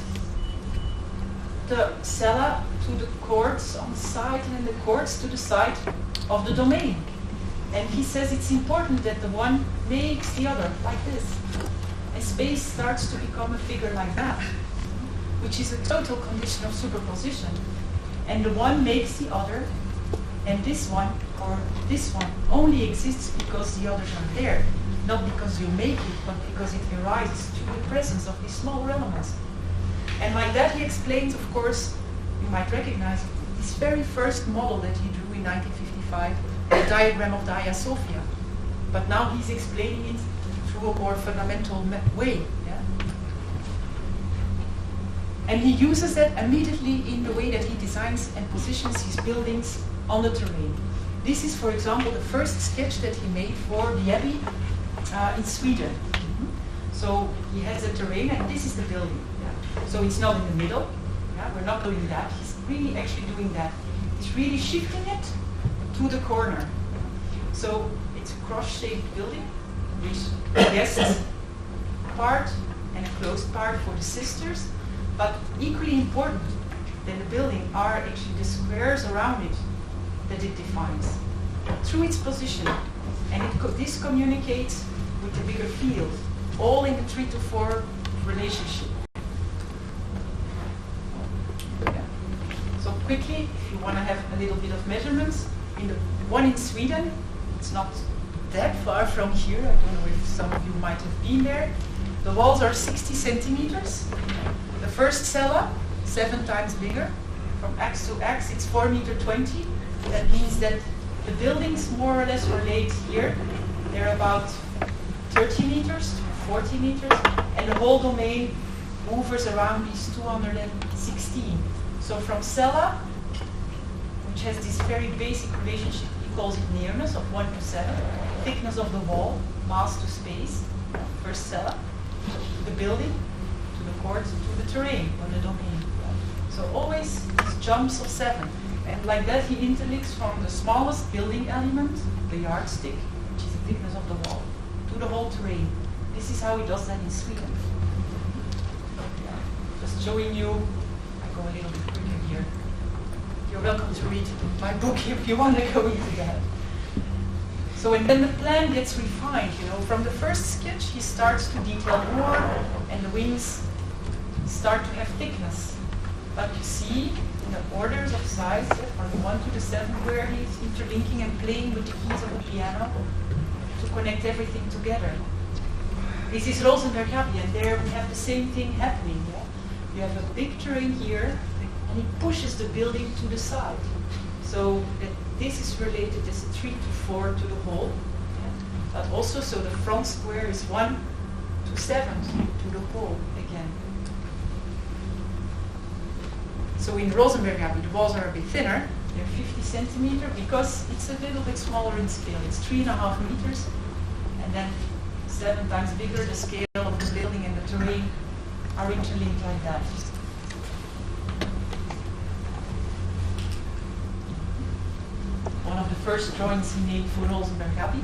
the cellar to the courts on the side and then the courts to the side of the domain. And he says it's important that the one makes the other, like this. And space starts to become a figure like that, which is a total condition of superposition. And the one makes the other, and this one or this one only exists because the others are there. Not because you make it, but because it arises through the presence of these smaller elements. And like that he explains, of course, you might recognize it, this very first model that he drew in 1955, the diagram of the Hagia Sophia. But now he's explaining it through a more fundamental way. Yeah? And he uses that immediately in the way that he designs and positions his buildings on the terrain. This is, for example, the first sketch that he made for the Abbey in Sweden. So he has the terrain, and this is the building. Yeah? So it's not in the middle. Yeah? We're not doing that. He's really actually doing that. He's really shifting it to the corner. So it's a cross-shaped building, which guest part and a closed part for the sisters. But equally important than the building are actually the squares around it that it defines through its position. And this communicates with the bigger field, all in the 3-to-4 relationship. Yeah. So quickly, if you want to have a little bit of measurements, in the one in Sweden, it's not that far from here. I don't know if some of you might have been there. The walls are 60 centimeters. The first cella, 7 times bigger. From axe to axe, it's 4.20 meters. That means that the buildings more or less relate here. They're about 30 meters to 40 meters, and the whole domain hovers around these 216. So from cella, which has this very basic relationship, he calls it nearness of 1 to 7, thickness of the wall, mass to space, first cella, to the building, to the courts, to the terrain or the domain. So always these jumps of 7. And like that he interlinks from the smallest building element, the yardstick, which is the thickness of the wall, to the whole terrain. This is how he does that in Sweden. Yeah. Just showing you, I go a little bit quicker here. You're welcome to read my book if you want to go into that. So and then the plan gets refined, you know. From the first sketch he starts to detail more, and the wings start to have thickness. But you see in the orders of size, from the 1 to the 7, where he's interlinking and playing with the keys of the piano to connect everything together. This is Rosenberg Abbey, and there we have the same thing happening. Yeah? You have a big terrain here, and he pushes the building to the side. So that this is related as a 3-to-4 to the whole. Yeah? But also, so the front square is 1 to 7 to the whole again. So in Rosenberg Abbey, the walls are a bit thinner. They're 50 centimeters because it's a little bit smaller in scale. It's 3.5 meters, and then 7 times bigger. The scale of the building and the terrain are interlinked like that. One of the first drawings he made for Rosenberg Abbey.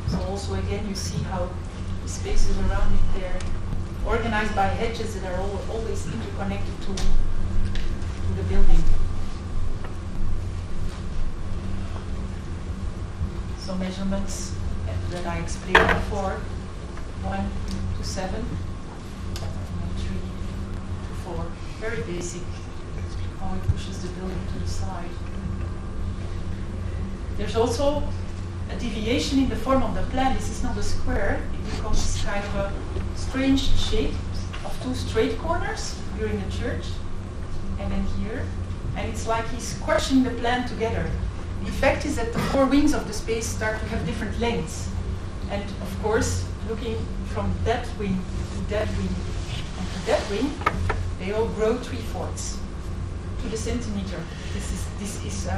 So also again, you see how the spaces around it there, organized by hedges that are always interconnected to the building. So measurements that I explained before, 1 to 7, 3 to 4. Very basic, how he pushes the building to the side. There's also a deviation in the form of the plan. This is not a square, it becomes kind of a strange shape of 2 straight corners here in the church. And then here, and it's like he's squashing the plan together. The effect is that the 4 wings of the space start to have different lengths. And of course, looking from that wing to that wing and to that wing, they all grow 3/4. to the centimeter. This is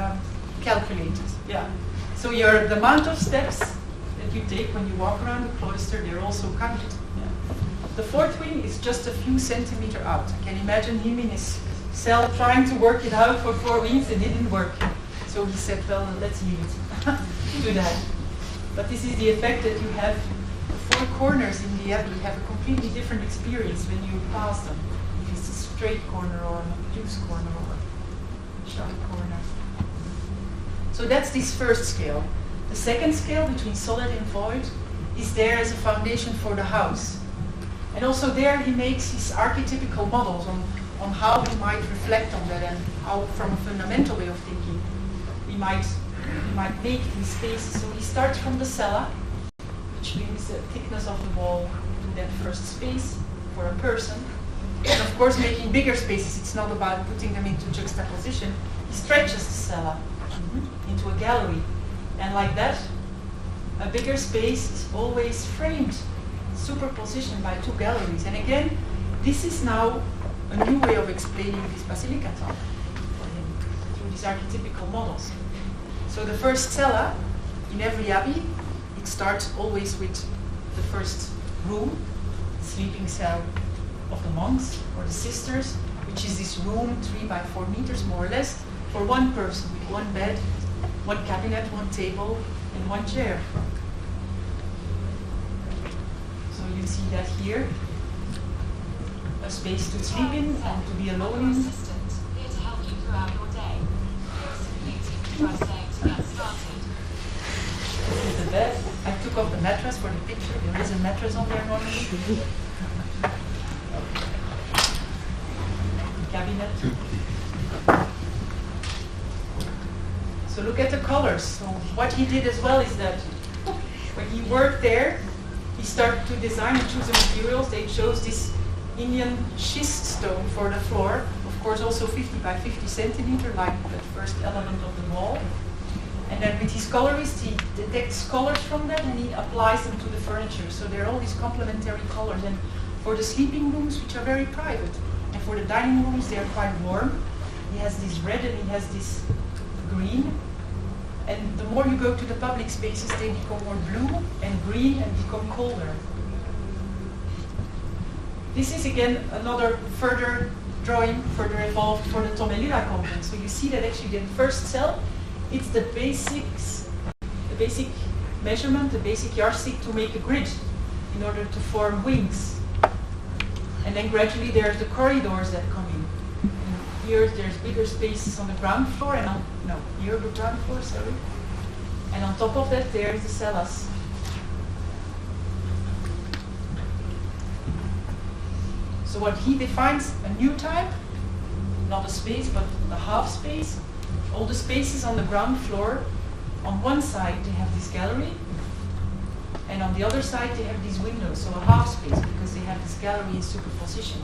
calculated. Yeah. So the amount of steps that you take when you walk around the cloister, they're also counted. Yeah. The fourth wing is just a few centimeters out. I can imagine him in his cell trying to work it out for 4 weeks and it didn't work. So he said, well, let's leave it to that. But this is the effect that you have. The 4 corners in the abbey have a completely different experience when you pass them. If it's a straight corner or an obtuse corner or a sharp corner. So that's this first scale. The second scale between solid and void is there as a foundation for the house. And also there he makes his archetypical models on how we might reflect on that and how, from a fundamental way of thinking, we might make these spaces. So he starts from the cella, which means the thickness of the wall to that first space for a person. And of course, making bigger spaces, it's not about putting them into juxtaposition. He stretches the cella into a gallery. And like that, a bigger space is always framed, superpositioned by 2 galleries. And again, this is now a new way of explaining this basilica for him through these archetypical models. So the first cella in every abbey, it starts always with the first room, the sleeping cell of the monks or the sisters, which is this room 3 by 4 meters more or less for one person with 1 bed, 1 cabinet, 1 table, and 1 chair. So you see that here, a space to sleep in and to be alone in. Assistant, here to help you throughout your day. Try saying to get started. This is the bed. I took off the mattress for the picture. There is a mattress on there normally. Cabinet. So look at the colors. So what he did as well is that when he worked there, he started to design and choose the materials. They chose this Indian schist stone for the floor. Of course, also 50 by 50 centimeter, like the first element of the wall. And then with his colorist, he detects colors from that and he applies them to the furniture. So there are all these complementary colors. And for the sleeping rooms, which are very private, and for the dining rooms, they are quite warm. He has this red and he has this green. And the more you go to the public spaces, they become more blue and green and become colder. This is again another further drawing, further evolved for the Tomelilla convent. So you see that actually the first cell, it's the basic measurement, the basic yardstick to make a grid in order to form wings. And then gradually there's the corridors that come in. And here there's bigger spaces on the ground floor, and here the ground floor, sorry. And on top of that there's the cellas. So what he defines a new type, not a space but a half space. All the spaces on the ground floor, on one side they have this gallery, and on the other side they have these windows, so a half space because they have this gallery in superposition.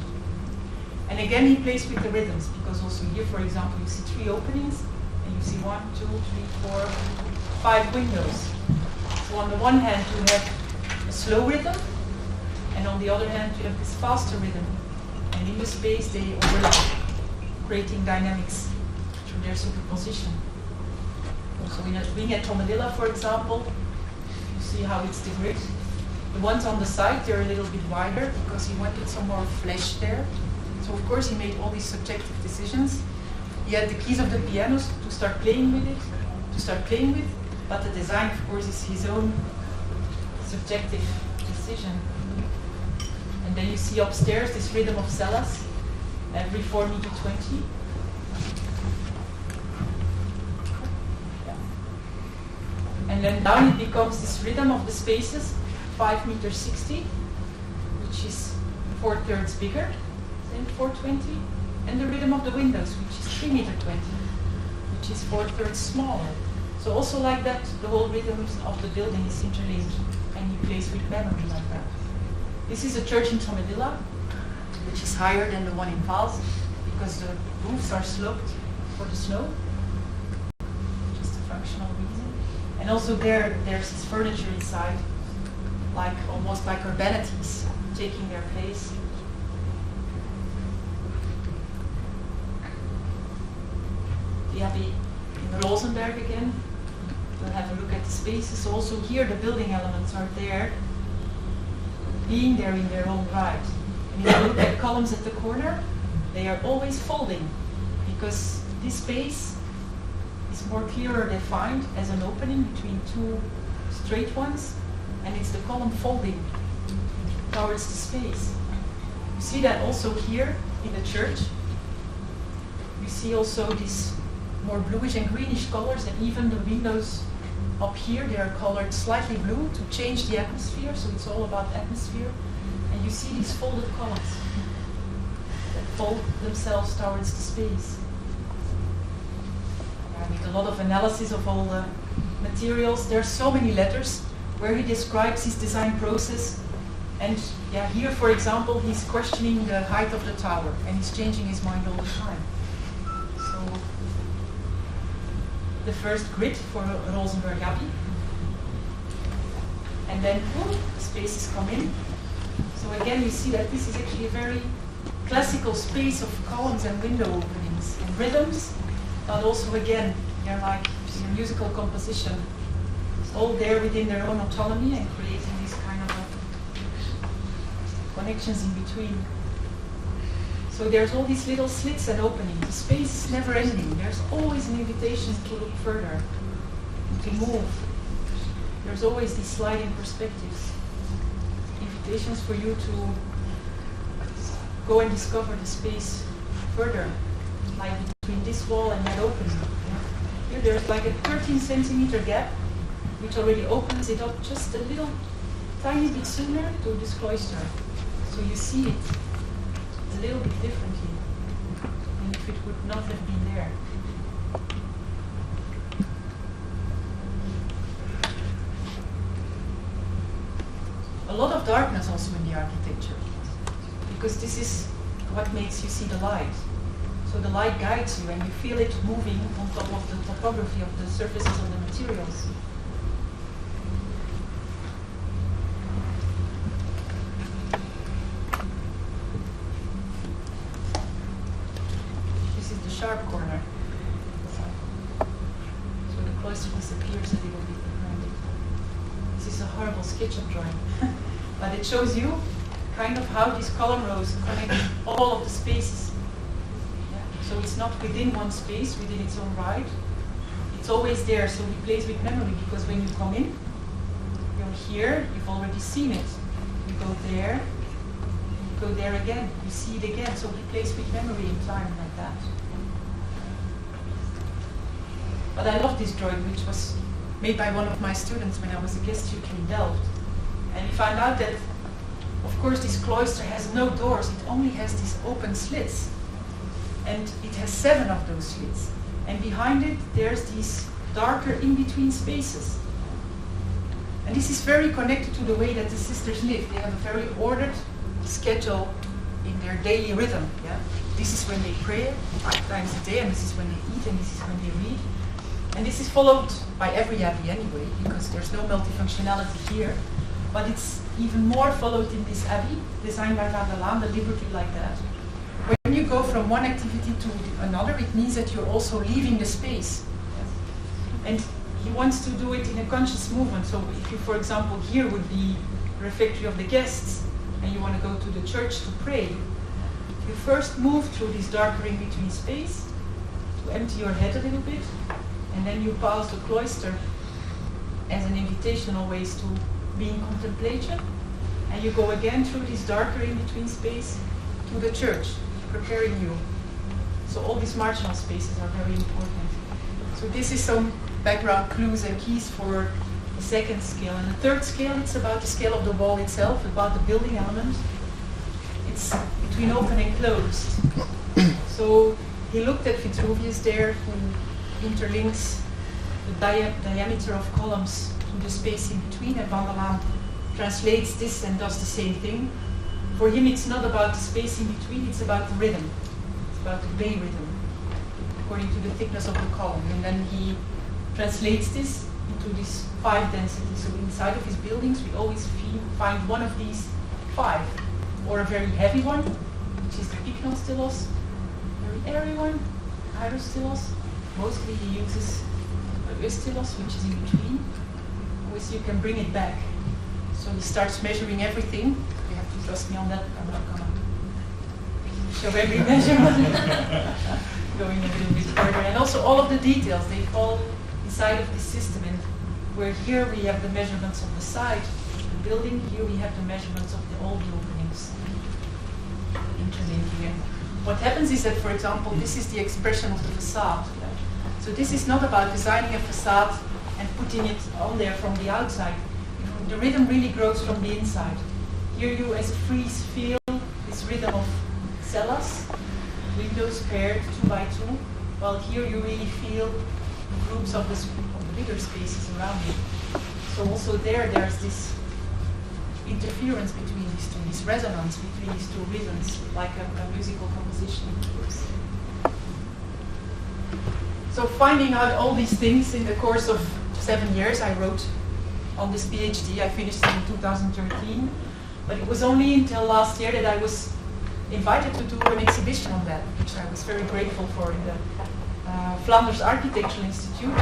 And again he plays with the rhythms, because also here, for example, you see 3 openings, and you see 1, 2, 3, 4, 5 windows. So on the one hand you have a slow rhythm, and on the other hand you have this faster rhythm. And in the space they overlap, creating dynamics through their superposition. So in a wing at Tomelilla, for example, you see how it's the grid. The ones on the side, they're a little bit wider because he wanted some more flesh there. So of course he made all these subjective decisions. He had the keys of the pianos to start playing with it, but the design, of course, is his own subjective decision. And then you see upstairs this rhythm of cellas, every 4 meter 20. Yeah. And then down it becomes this rhythm of the spaces, 5 meter 60, which is 4/3 bigger than 420. And the rhythm of the windows, which is 3 meter 20, which is 4/3 smaller. So also like that, the whole rhythm of the building is interlinked, and he plays with memory like that. This is a church in Tomelilla, which is higher than the one in Vals, because the roofs are sloped for the snow. Just a functional reason. And also there's this furniture inside, like almost like urbanities, taking their place. the Abbey in Rosenberg again. We'll have a look at the spaces. Also here the building elements are there, being there in their own right. And if you look at columns at the corner, they are always folding, because this space is more clearer defined as an opening between two straight ones, and it's the column folding towards the space. You see that also here in the church. You see also these more bluish and greenish colors, and even the windows up here, they are colored slightly blue to change the atmosphere, so it's all about atmosphere. And you see these folded columns that fold themselves towards the space. With a lot of analysis of all the materials, there are so many letters where he describes his design process. And yeah, here, for example, he's questioning the height of the tower, and he's changing his mind all the time. So the first grid for Rosenberg Abbey, and then the spaces come in. So again, you see that this is actually a very classical space of columns and window openings and rhythms, but also again, they're like musical composition. It's all there within their own autonomy and creating these kind of connections in between. So there's all these little slits and openings. The space is never ending. There's always an invitation to look further, to move. There's always these sliding perspectives. Invitations for you to go and discover the space further, like between this wall and that opening. Here there's like a 13 centimeter gap, which already opens it up just a little tiny bit sooner to this cloister. So you see it a little bit differently than if it would not have been there. A lot of darkness also in the architecture, because this is what makes you see the light. So the light guides you and you feel it moving on top of the topography of the surfaces of the materials. This is the sharp corner. So the cloister disappears a little bit behind it. This is a horrible SketchUp drawing, but it shows you kind of how these column rows connect all of the spaces. So it's not within one space, within its own right. It's always there, so he plays with memory, because when you come in, you're here, you've already seen it. You go there again, you see it again, so he plays with memory in time like that. But I love this drawing, which was made by one of my students when I was a guest tutor in Delft. And he found out that, of course, this cloister has no doors, it only has these open slits. And it has 7 of those slits. And behind it, there's these darker in-between spaces. And this is very connected to the way that the sisters live. They have a very ordered schedule in their daily rhythm. Yeah? This is when they pray 5 times a day, and this is when they eat, and this is when they read. And this is followed by every abbey anyway, because there's no multifunctionality here. But it's even more followed in this abbey, designed by Laan, deliberately like that. When you go from one activity to another, it means that you're also leaving the space. And he wants to do it in a conscious movement. So if you, for example, here would be the refectory of the guests, and you want to go to the church to pray, you first move through this darker in-between space to empty your head a little bit, and then you pass the cloister as an invitation always to be in contemplation, and you go again through this darker in-between space to the church, preparing you. So all these marginal spaces are very important. So this is some background clues and keys for the second scale. And the third scale, it's about the scale of the wall itself, about the building element. It's between open and closed. So he looked at Vitruvius there, who interlinks the diameter of columns to the space in between, and Van der Laan translates this and does the same thing. For him, it's not about the space in between, it's about the rhythm. It's about the bay rhythm, according to the thickness of the column. And then he translates this into these 5 densities. So inside of his buildings, we always find one of these 5, or a very heavy one, which is the pycnonstilos, very airy one, hydrostilos, Mostly he uses Eustylos, which is in between, which you can bring it back. So he starts measuring everything. You have to trust me on that. I'm not gonna show every measurement. Going a little bit further. And also all of the details, they fall inside of this system. And where here we have the measurements of the side, the building, here we have the measurements of all the openings interlinking. And what happens is that, for example, this is the expression of the facade. So this is not about designing a facade and putting it on there from the outside. The rhythm really grows from the inside. Here you, as a frieze, feel this rhythm of cellas, windows paired 2 by 2, while here you really feel the groups of the bigger spaces around you. So also there's this interference between these two, this resonance between these two rhythms, like a musical composition. So finding out all these things in the course of 7 years, I wrote on this PhD. I finished in 2013, but it was only until last year that I was invited to do an exhibition on that, which I was very grateful for in the Flanders Architectural Institute.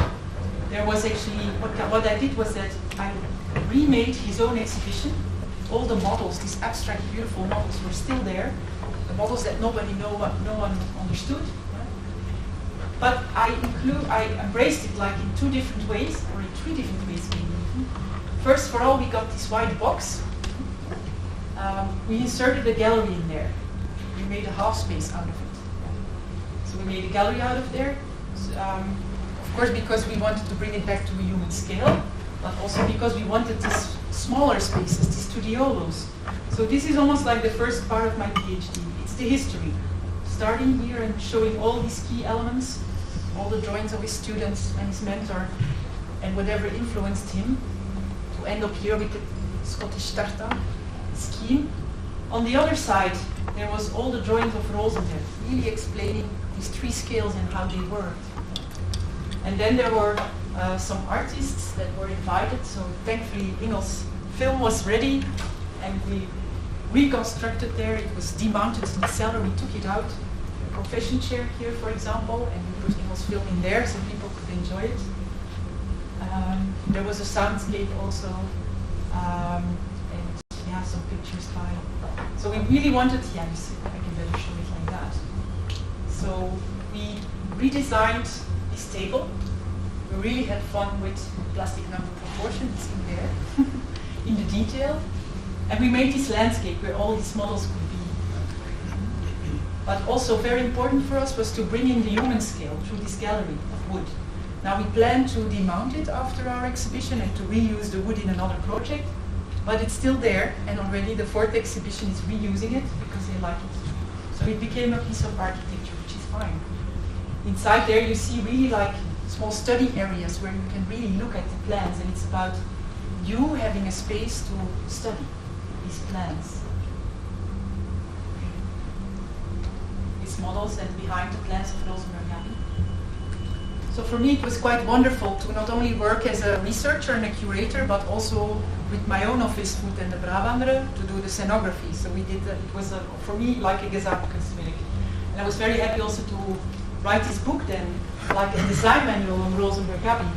There was actually, what I did was that I remade his own exhibition. All the models, these abstract, beautiful models, were still there. The models that no one understood. But I embraced it like in 2 different ways, or in 3 different ways maybe. First for all, we got this white box. We inserted a gallery in there. We made a half space out of it. So we made a gallery out of there. So, of course, because we wanted to bring it back to a human scale, but also because we wanted these smaller spaces, these studiolos. So this is almost like the first part of my PhD. It's the history. Starting here and showing all these key elements, all the drawings of his students and his mentor, and whatever influenced him, to end up here with the Scottish tartan scheme. On the other side, there was all the drawings of Rosenberg, really explaining these 3 scales and how they worked. And then there were some artists that were invited, so thankfully Ingel's film was ready, and we reconstructed there. It was demounted in the cellar, we took it out. A profession chair here, for example, and we put Ingel's film in there so people could enjoy it. There was a soundscape also, and yeah, some pictures by. So we really wanted, yeah, you see, I can better show it like that. So we redesigned this table. We really had fun with plastic number proportions in there, in the detail. And we made this landscape where all these models could be. But also very important for us was to bring in the human scale through this gallery of wood. Now we plan to demount it after our exhibition and to reuse the wood in another project, but it's still there, and already the 4th exhibition is reusing it because they like it. So it became a piece of architecture, which is fine. Inside there you see really like small study areas where you can really look at the plans, and it's about you having a space to study these plans. These models and behind the plans of Rosenberg. So for me it was quite wonderful to not only work as a researcher and a curator, but also with my own office, Voet and the Brabandere, to do the scenography. So we did, it was for me like a Gesamtkunstwerk. And I was very happy also to write this book then, like a design manual on Rosenberg Abbey,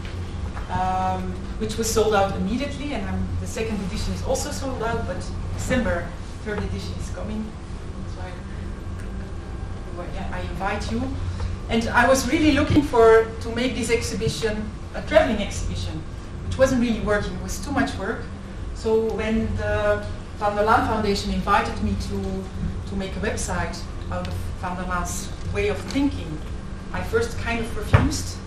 which was sold out immediately, and the 2nd edition is also sold out, but December 3rd edition is coming. So I invite you. And I was really looking to make this exhibition a traveling exhibition, which wasn't really working. It was too much work. So when the Van der Laan Foundation invited me to make a website out of Van der Laan's way of thinking, I first kind of refused.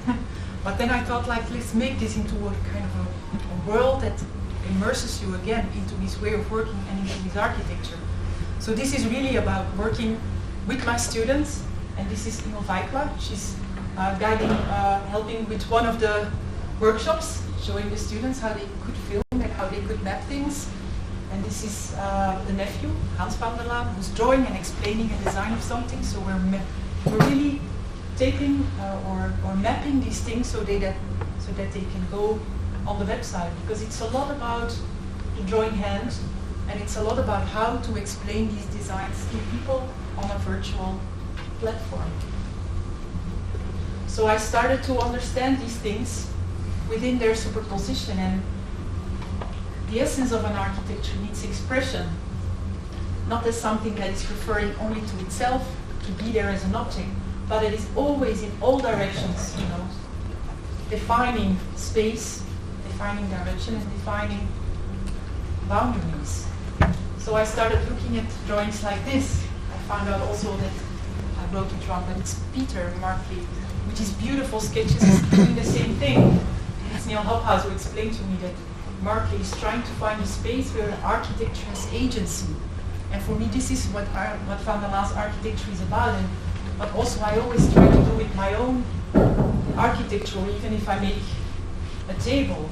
But then I thought, like, let's make this into a kind of a world that immerses you again into his way of working and into his architecture. So this is really about working with my students. And this is Ingel Vaikla. She's guiding, helping with one of the workshops, showing the students how they could film and how they could map things. And this is the nephew, Hans van der Laan, who's drawing and explaining a design of something. So we're really taking or mapping these things so that they can go on the website, because it's a lot about the drawing hand, and it's a lot about how to explain these designs to people on a virtual platform. So I started to understand these things within their superposition, and the essence of an architecture needs expression, not as something that is referring only to itself, to be there as an object, but it is always in all directions, you know, defining space, defining direction, and defining boundaries. So I started looking at drawings like this. I found out also that, I wrote it wrong, but it's Peter Markley, which is beautiful sketches, is doing the same thing. It's Neil Hophouse who explained to me that Markley is trying to find a space where architecture has agency. And for me, this is what Van der Laan's architecture is about. And but also I always try to do with my own architecture, even if I make a table.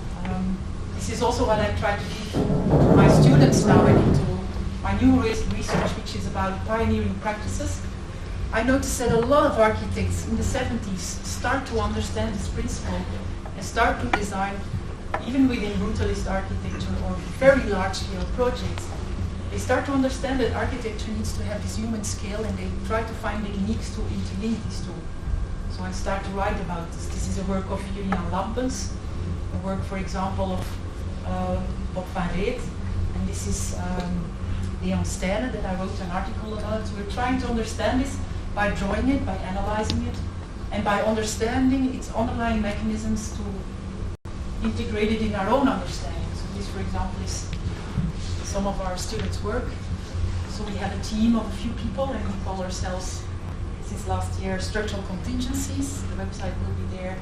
This is also what I try to give to my students now and into my new research, which is about pioneering practices. I noticed that a lot of architects in the 70s start to understand this principle and start to design, even within brutalist architecture or very large-scale projects. They start to understand that architecture needs to have this human scale, and they try to find techniques to interlink these two. So I start to write about this. This is a work of Julian Lampens, a work, for example, of Bob van Reet, and this is Leon Stijnen that I wrote an article about. So we're trying to understand this by drawing it, by analyzing it, and by understanding its underlying mechanisms to integrate it in our own understanding. So this, for example, is some of our students' work. So we have a team of a few people, and we call ourselves, since last year, Structural Contingencies. The website will be there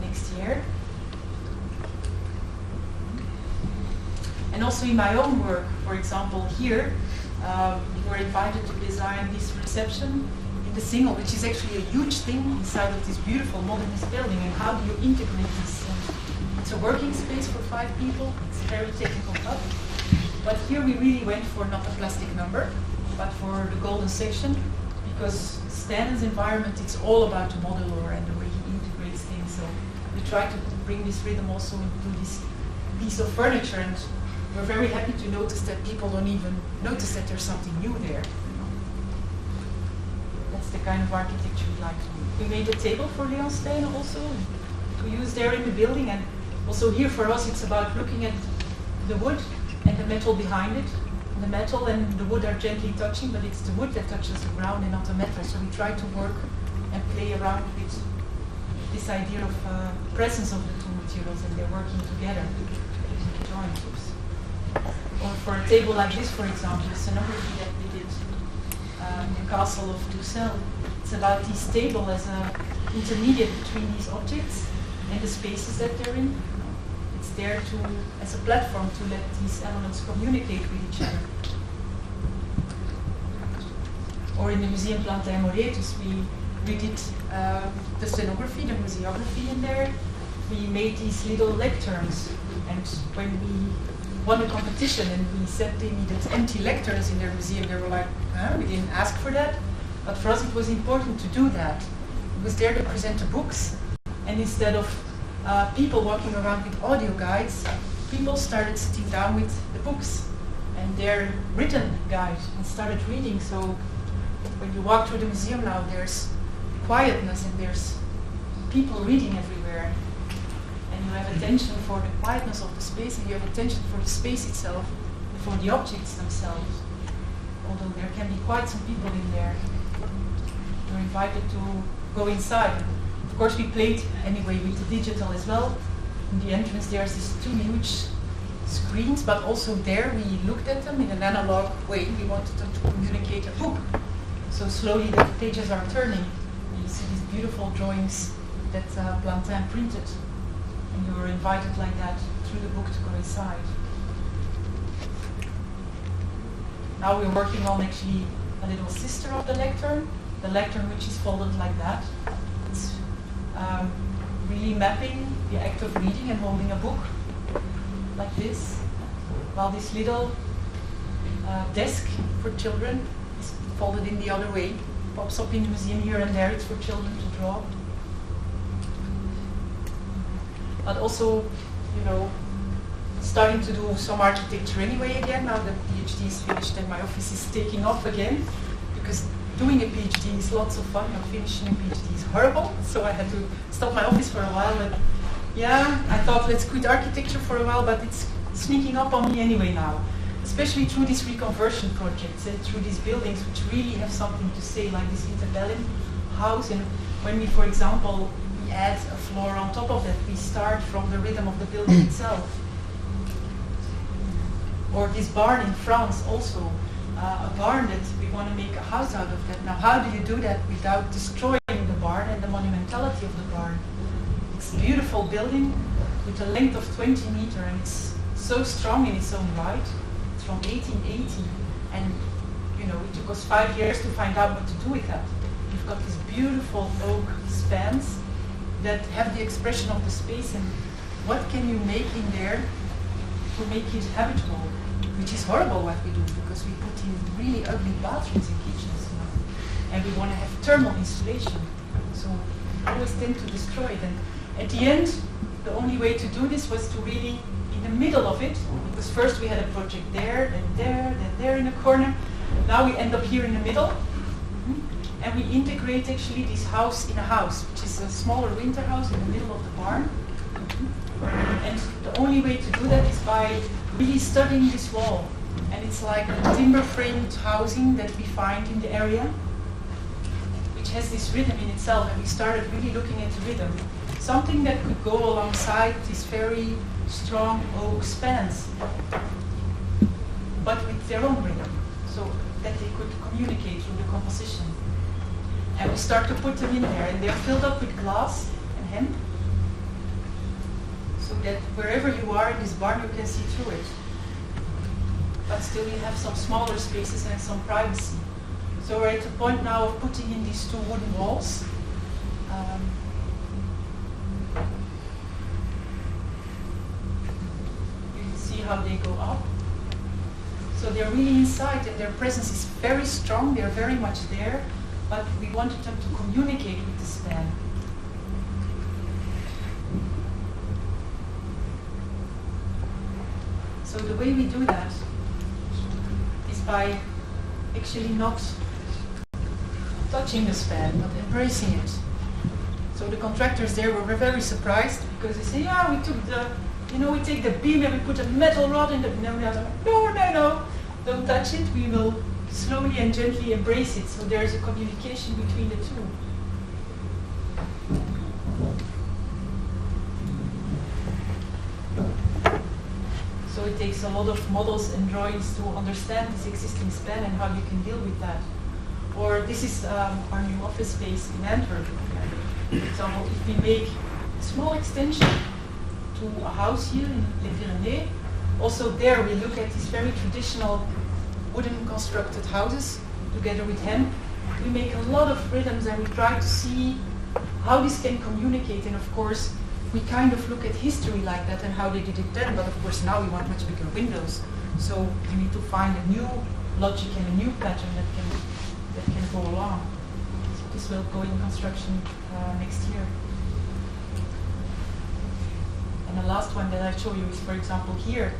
next year. And also in my own work, for example, here, we were invited to design this reception in the Single, which is actually a huge thing inside of this beautiful modernist building. And how do you integrate this? It's a working space for 5 people. It's a very technical hub. But here we really went for not a plastic number, but for the golden section, because Stijnen's environment, it's all about the modular and the way he integrates things. So we try to bring this rhythm also into this piece of furniture, and we're very happy to notice that people don't even notice that there's something new there. That's the kind of architecture we like to do. We made a table for Leon Stijnen also to use there in the building, and also here for us it's about looking at the wood and the metal behind it. The metal and the wood are gently touching, but it's the wood that touches the ground and not the metal. So we try to work and play around with this idea of presence of the two materials, and they're working together using the drawing tools. Or for a table like this, for example, the scenography that we did in the castle of Dussel. It's about this table as an intermediate between these objects and the spaces that they're in. It's there to, as a platform, to let these elements communicate with each other. Or in the Museum Plantin Moretus, we did the scenography, the museography in there. We made these little lecterns, and when we won a competition and we said they needed empty lecterns in their museum, they were like, huh? We didn't ask for that. But for us it was important to do that. It was there to present the books, and instead of people walking around with audio guides, people started sitting down with the books and their written guide and started reading. So when you walk through the museum now, there's quietness and there's people reading everywhere. And you have attention for the quietness of the space, and you have attention for the space itself, for the objects themselves. Although there can be quite some people in there. You're invited to go inside. Of course, we played anyway with the digital as well. In the entrance, there's these 2 huge screens, but also there we looked at them in an analog way. We wanted them to communicate a book. So slowly the pages are turning. And you see these beautiful drawings that Plantin printed. And you were invited like that through the book to go inside. Now we're working on actually a little sister of the lectern which is folded like that. It's really mapping the act of reading and holding a book like this, while this little desk for children is folded in the other way. Pops up in the museum here and there. It's for children to draw. But also, you know, starting to do some architecture anyway again, now that PhD is finished and my office is taking off again, because doing a PhD is lots of fun, but finishing a PhD is horrible. So I had to stop my office for a while. But yeah, I thought let's quit architecture for a while, but it's sneaking up on me anyway now. Especially through these reconversion projects and through these buildings which really have something to say, like this interbellum house. And when we, for example, we add a floor on top of that, we start from the rhythm of the building itself. Or this barn in France also, a barn that we want to make a house out of that. Now how do you do that without destroying the barn and the monumentality of the barn? It's a beautiful building with a length of 20 meters, and it's so strong in its own right. It's from 1880, and you know, it took us 5 years to find out what to do with that. We've got these beautiful oak spans that have the expression of the space, and what can you make in there to make it habitable? Which is horrible what we do, because we put in really ugly bathrooms in kitchens, you know, and we want to have thermal insulation. So we always tend to destroy it. And at the end, the only way to do this was to really, in the middle of it, because first we had a project there, then there in a corner. Now we end up here in the middle, and we integrate actually this house in a house, which is a smaller winter house in the middle of the barn. And the only way to do that is by really studying this wall. And it's like a timber-framed housing that we find in the area, which has this rhythm in itself, and we started really looking at the rhythm. Something that could go alongside these very strong oak spans, but with their own rhythm, so that they could communicate through the composition. And we start to put them in there, and they're filled up with glass and hemp, so that wherever you are in this barn, you can see through it. But still you have some smaller spaces and some privacy. So we're at the point now of putting in these two wooden walls. You can see how they go up. So they're really inside, and their presence is very strong, they're very much there, but we wanted them to communicate with the span. So the way we do that is by actually not touching the span, but embracing it. So the contractors there were very surprised, because they say, yeah, we took the, you know, we take the beam and we put a metal rod in the, no, don't touch it, we will slowly and gently embrace it. So there's a communication between the two. So it takes a lot of models and drawings to understand this existing span and how you can deal with that. Or this is our new office space in Antwerp. For example, if we make a small extension to a house here in Les Pyrénées, also there we look at these very traditional wooden constructed houses together with hemp. We make a lot of rhythms, and we try to see how this can communicate. And of course, we kind of look at history like that and how they did it then, but of course now we want much bigger windows. So you need to find a new logic and a new pattern that can go along. So this will go in construction next year. And the last one that I show you is, for example, here,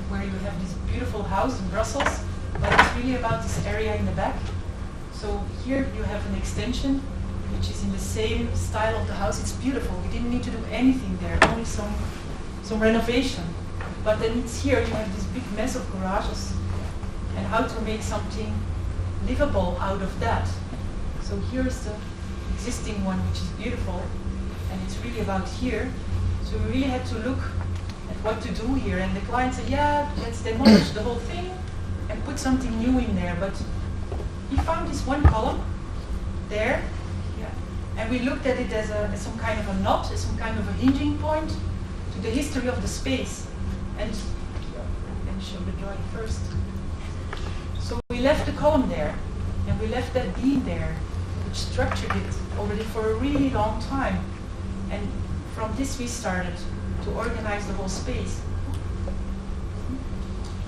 where you have this beautiful house in Brussels, but it's really about this area in the back. So here you have an extension which is in the same style of the house. It's beautiful. We didn't need to do anything there, only some renovation. But then it's here, you have this big mess of garages, and how to make something livable out of that. So here's the existing one, which is beautiful, and it's really about here. So we really had to look at what to do here, and the client said, yeah, let's demolish the whole thing and put something new in there. But he found this one column there, and we looked at it as some kind of a knot, as some kind of a hinging point to the history of the space. And let me show the drawing first. So we left the column there, and we left that beam there, which structured it already for a really long time. And from this we started to organize the whole space.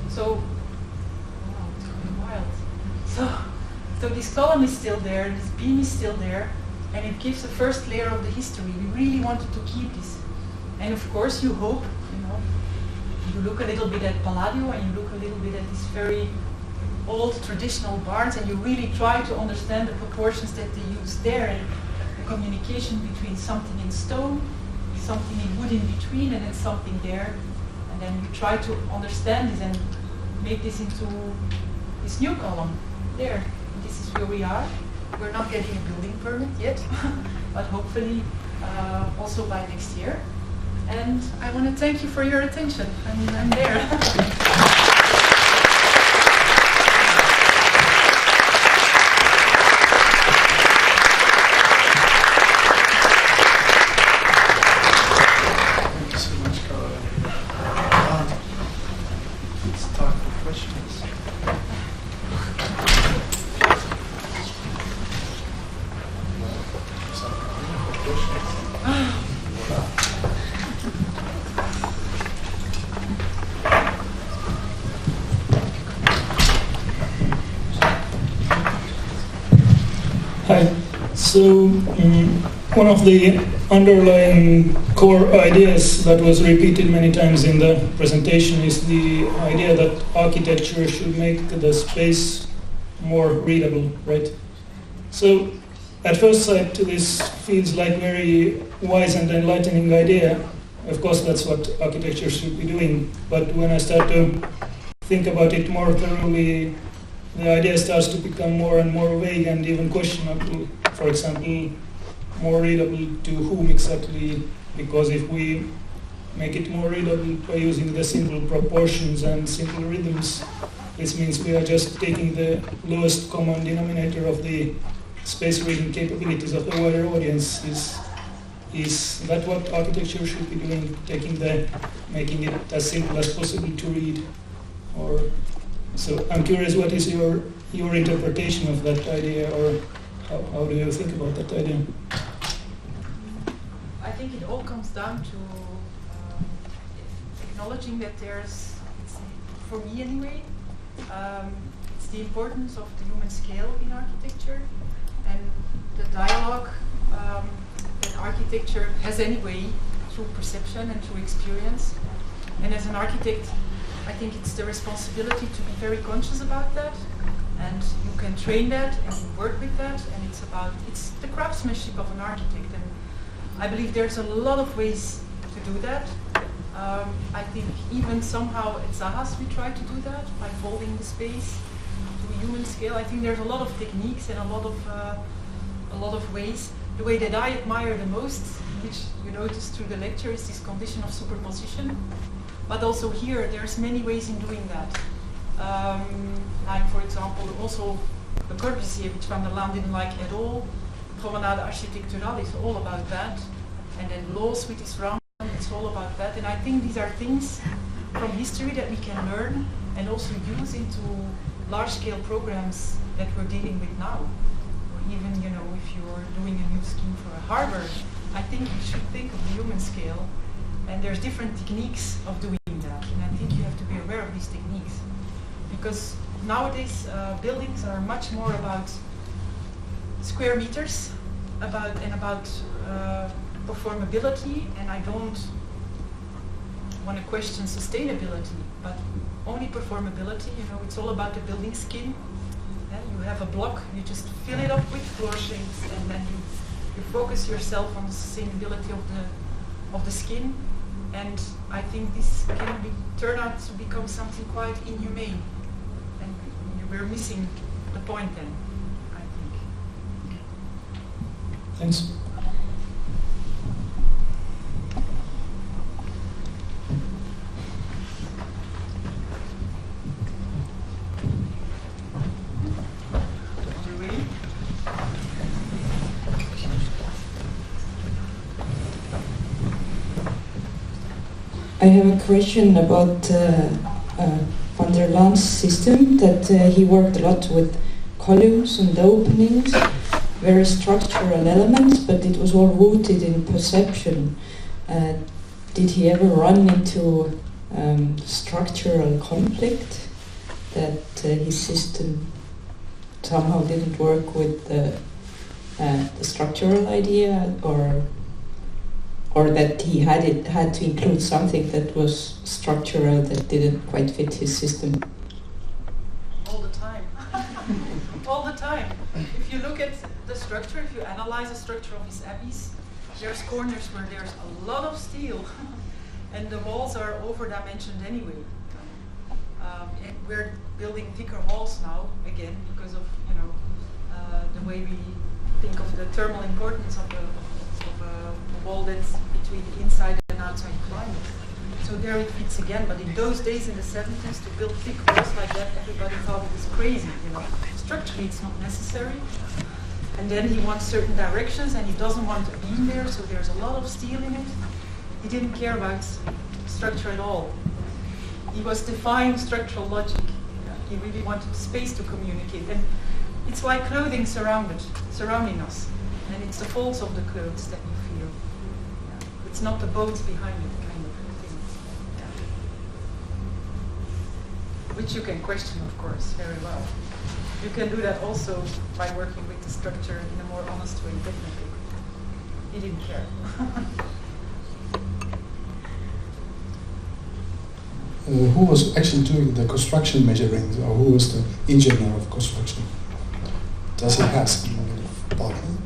So, wow, it's going wild. So this column is still there, this beam is still there, and it gives the first layer of the history. We really wanted to keep this. And of course you hope, you look a little bit at Palladio, and you look a little bit at this very old traditional barns, and you really try to understand the proportions that they use there, and the communication between something in stone, something in wood in between, and then something there. And then you try to understand this and make this into this new column there. This is where we are. We're not getting a building permit yet, but hopefully also by next year. And I want to thank you for your attention. I'm there. Hi. So one of the underlying core ideas that was repeated many times in the presentation is the idea that architecture should make the space more readable, right? So at first sight, this feels like very wise and enlightening idea. Of course, that's what architecture should be doing. But when I start to think about it more thoroughly, the idea starts to become more and more vague and even questionable. For example, more readable to whom exactly? Because if we make it more readable by using the simple proportions and simple rhythms, this means we are just taking the lowest common denominator of the space reading capabilities of the wider audience. Is that what architecture should be doing? Making it as simple as possible to read? Or so I'm curious, what is your interpretation of that idea, or how do you think about that idea? I think it all comes down to acknowledging that there's, for me anyway, it's the importance of the human scale in architecture and the dialogue that architecture has anyway through perception and through experience. And as an architect, I think it's the responsibility to be very conscious about that, and you can train that and work with that, and it's the craftsmanship of an architect. And I believe there's a lot of ways to do that. I think even somehow at Zaha's we try to do that by folding the space to a human scale. I think there's a lot of techniques and a lot of ways. The way that I admire the most, which you noticed through the lecture, is this condition of superposition. But also here, there's many ways in doing that. Like, for example, also the Corbusier, which Van der Laan didn't like at all. Promenade Architecturale is all about that. And then Loos with his round, it's all about that. And I think these are things from history that we can learn and also use into large-scale programs that we're dealing with now. Or even, if you're doing a new scheme for a harbor, I think you should think of the human scale. And there's different techniques of doing that, and I think you have to be aware of these techniques. Because nowadays buildings are much more about square meters, about performability, and I don't want to question sustainability, but only performability. It's all about the building skin. You have a block, you just fill it up with floor shapes, and then you focus yourself on the sustainability of the skin. And I think this can turn out to become something quite inhumane. And we're missing the point then, I think. Thanks. I have a question about Van der Laan's system, that he worked a lot with columns and openings, very structural elements, but it was all rooted in perception. Did he ever run into structural conflict, that his system somehow didn't work with the structural idea, or that he had to include something that was structural that didn't quite fit his system? All the time. all the time. If you look at the structure, if you analyze the structure of his abbeys, there's corners where there's a lot of steel, and the walls are over-dimensioned anyway. And we're building thicker walls now, again, because of the way we think of the thermal importance of a wall that's between the inside and outside climate. So there it fits again, but in those days in the 70s, to build thick walls like that, everybody thought it was crazy, Structurally it's not necessary. And then he wants certain directions and he doesn't want a beam there, so there's a lot of steel in it. He didn't care about structure at all. He was defying structural logic. He really wanted space to communicate. And it's like clothing surrounding us. And it's the folds of the clothes that you feel. It's not the bones behind it, kind of thing. Which you can question, of course, very well. You can do that also by working with the structure in a more honest way, definitely. He didn't care. Who was actually doing the construction measurings, or who was the engineer of construction? Does he have some partner?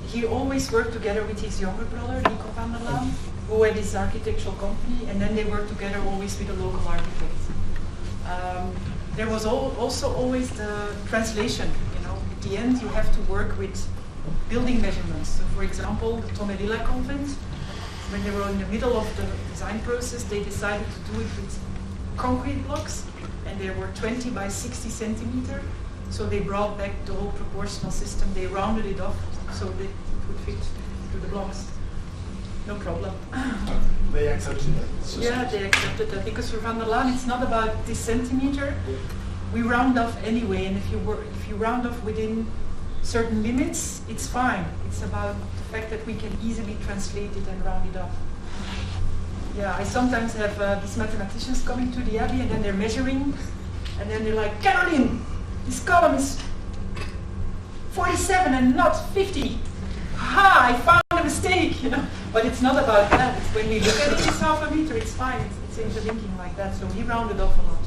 He always worked together with his younger brother, Nico van der Laan, who had his architectural company, and then they worked together always with a local architect. There was also always the translation. At the end you have to work with building measurements. So for example, the Tomelilla convent, when they were in the middle of the design process, they decided to do it with concrete blocks, and they were 20 by 60 centimeter. So they brought back the whole proportional system. They rounded it off so that it would fit to the blocks. No problem. They accepted that. Yeah, they accepted that, because for Van der Laan it's not about this centimeter. We round off anyway, and if you round off within certain limits, it's fine. It's about the fact that we can easily translate it and round it off. Yeah, I sometimes have these mathematicians coming to the Abbey and then they're measuring, and then they're like, Caroline, this column is 47 and not 50. Ha! I found a mistake, But it's not about that. It's when we look at it, it's half a meter. It's fine. It's interlinking like that. So he rounded off a lot,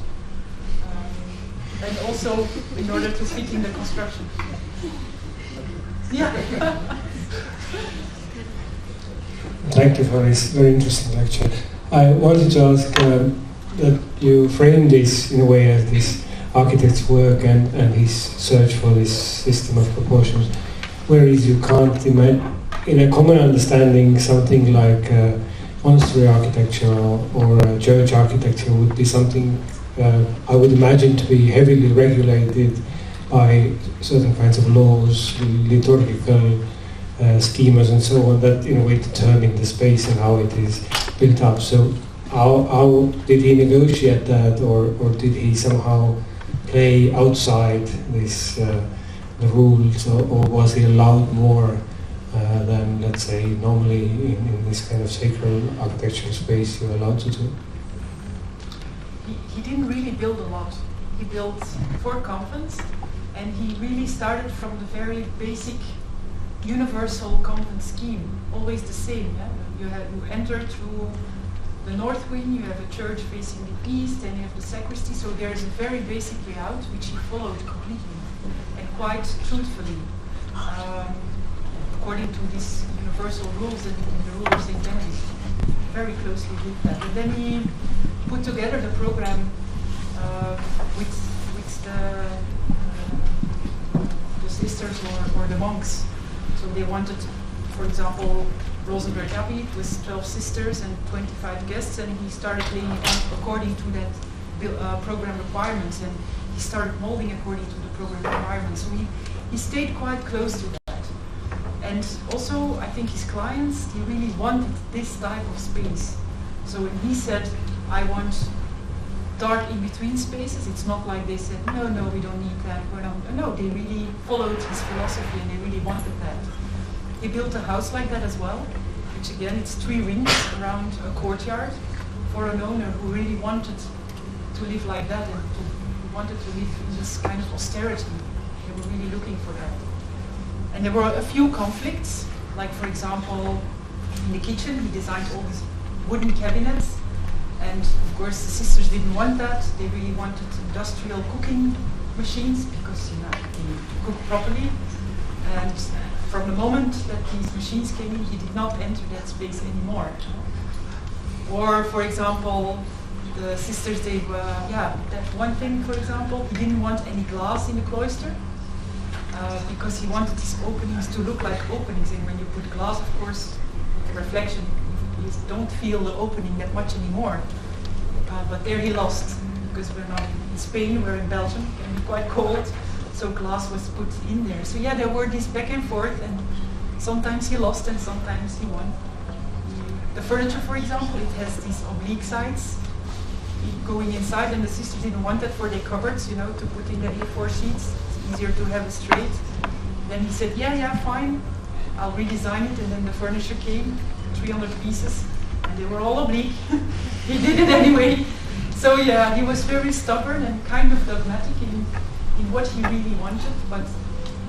and also in order to fit in the construction. Yeah. Thank you for this very interesting lecture. I wanted to ask that you frame this in a way as this architect's work and his search for this system of proportions, whereas you can't imagine, in a common understanding, something like monastery architecture or church architecture would be something I would imagine to be heavily regulated by certain kinds of laws, liturgical schemas and so on, that in a way determine the space and how it is built up. So how did he negotiate that, or did he somehow play outside this the rules, or was he allowed more than, let's say, normally in this kind of sacred architectural space you're allowed to do? He didn't really build a lot. He built 4 convents, and he really started from the very basic universal convent scheme, always the same. Yeah? You enter through the north wing, you have a church facing the east, and you have the sacristy, so there is a very basic layout which he followed completely and quite truthfully, according to these universal rules and the rule of St. Benedict. Very closely did that. And then he put together the program with the sisters or the monks. So they wanted, for example, Rosenberg Abbey with 12 sisters and 25 guests, and he started laying it out according to that program requirements, and he started molding according to the program requirements. So he stayed quite close to that. And also, I think his clients, he really wanted this type of space. So when he said, I want dark in-between spaces, it's not like they said, no, we don't need that. No, they really followed his philosophy and they really wanted that. He built a house like that as well, which again, it's 3 rings around a courtyard for an owner who really wanted to live like that and who wanted to live in this kind of austerity. They were really looking for that. And there were a few conflicts, like for example, in the kitchen, he designed all these wooden cabinets, and of course the sisters didn't want that. They really wanted industrial cooking machines because you can cook properly. And from the moment that these machines came in, he did not enter that space anymore. Or, for example, the sisters, they were, that one thing, for example, he didn't want any glass in the cloister because he wanted these openings to look like openings. And when you put glass, of course, the reflection, you don't feel the opening that much anymore. But there he lost, because we're not in Spain, we're in Belgium, it can be quite cold, so glass was put in there. So yeah, there were these back and forth, and sometimes he lost and sometimes he won. The furniture, for example, it has these oblique sides going inside, and the sisters didn't want that for their cupboards, you know, to put in the A4 sheets. It's easier to have it straight. Then he said, yeah, fine, I'll redesign it, and then the furniture came, 300 pieces, and they were all oblique. He did it anyway. So yeah, he was very stubborn and kind of dogmatic in what he really wanted, but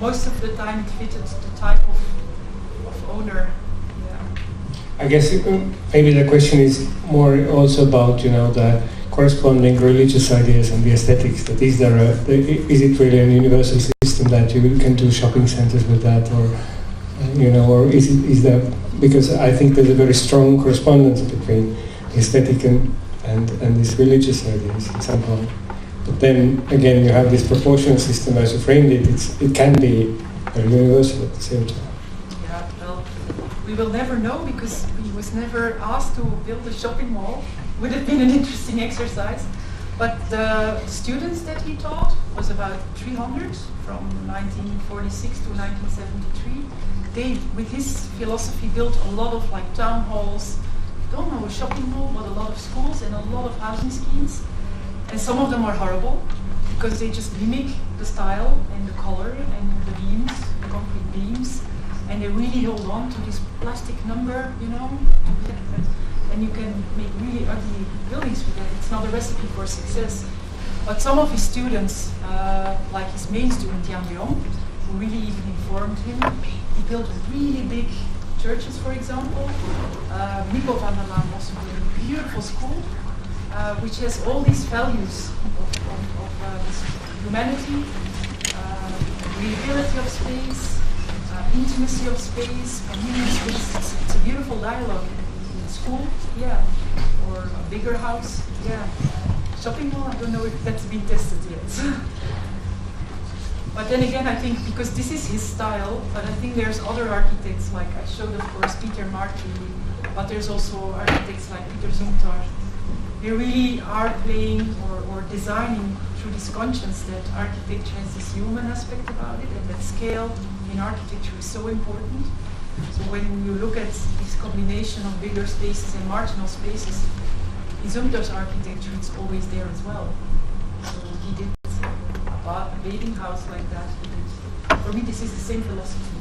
most of the time it fitted the type of owner. I guess maybe the question is more also about, you know, the corresponding religious ideas and the aesthetics. That is it really a universal system that you can do shopping centers with that, or you know, or is there, because I think there's a very strong correspondence between aesthetic and these religious ideas in some point. But then again, you have this proportional system as you framed it. It can be very universal at the same time. Yeah, well, we will never know because he was never asked to build a shopping mall. Would have been an interesting exercise. But the students that he taught was about 300 from 1946 to 1973. They, with his philosophy, built a lot of like town halls. Don't know a shopping mall, but a lot of schools and a lot of housing schemes. And some of them are horrible because they just mimic the style and the color and the beams, the concrete beams, and they really hold on to this plastic number, you know. And you can make really ugly buildings with that. It's not a recipe for success. But some of his students, like his main student Jan de Jong, who really even informed him, he built really big churches, for example. Nico van der Laan also built a beautiful school, which has all these values of this humanity, readability of space, intimacy of space, community space. It's a beautiful dialogue. School, yeah, or a bigger house, yeah. Shopping mall, I don't know if that's been tested yet. But then again, I think because this is his style, but I think there's other architects, like I showed, of course, Peter Marty, but there's also architects like Peter Zumthor. They really are playing or designing through this conscience that architecture has this human aspect about it, and that scale in architecture is so important. So when you look at this combination of bigger spaces and marginal spaces, in Zumthor's architecture it's always there as well. So he did a bathing house like that. For me, this is the same philosophy.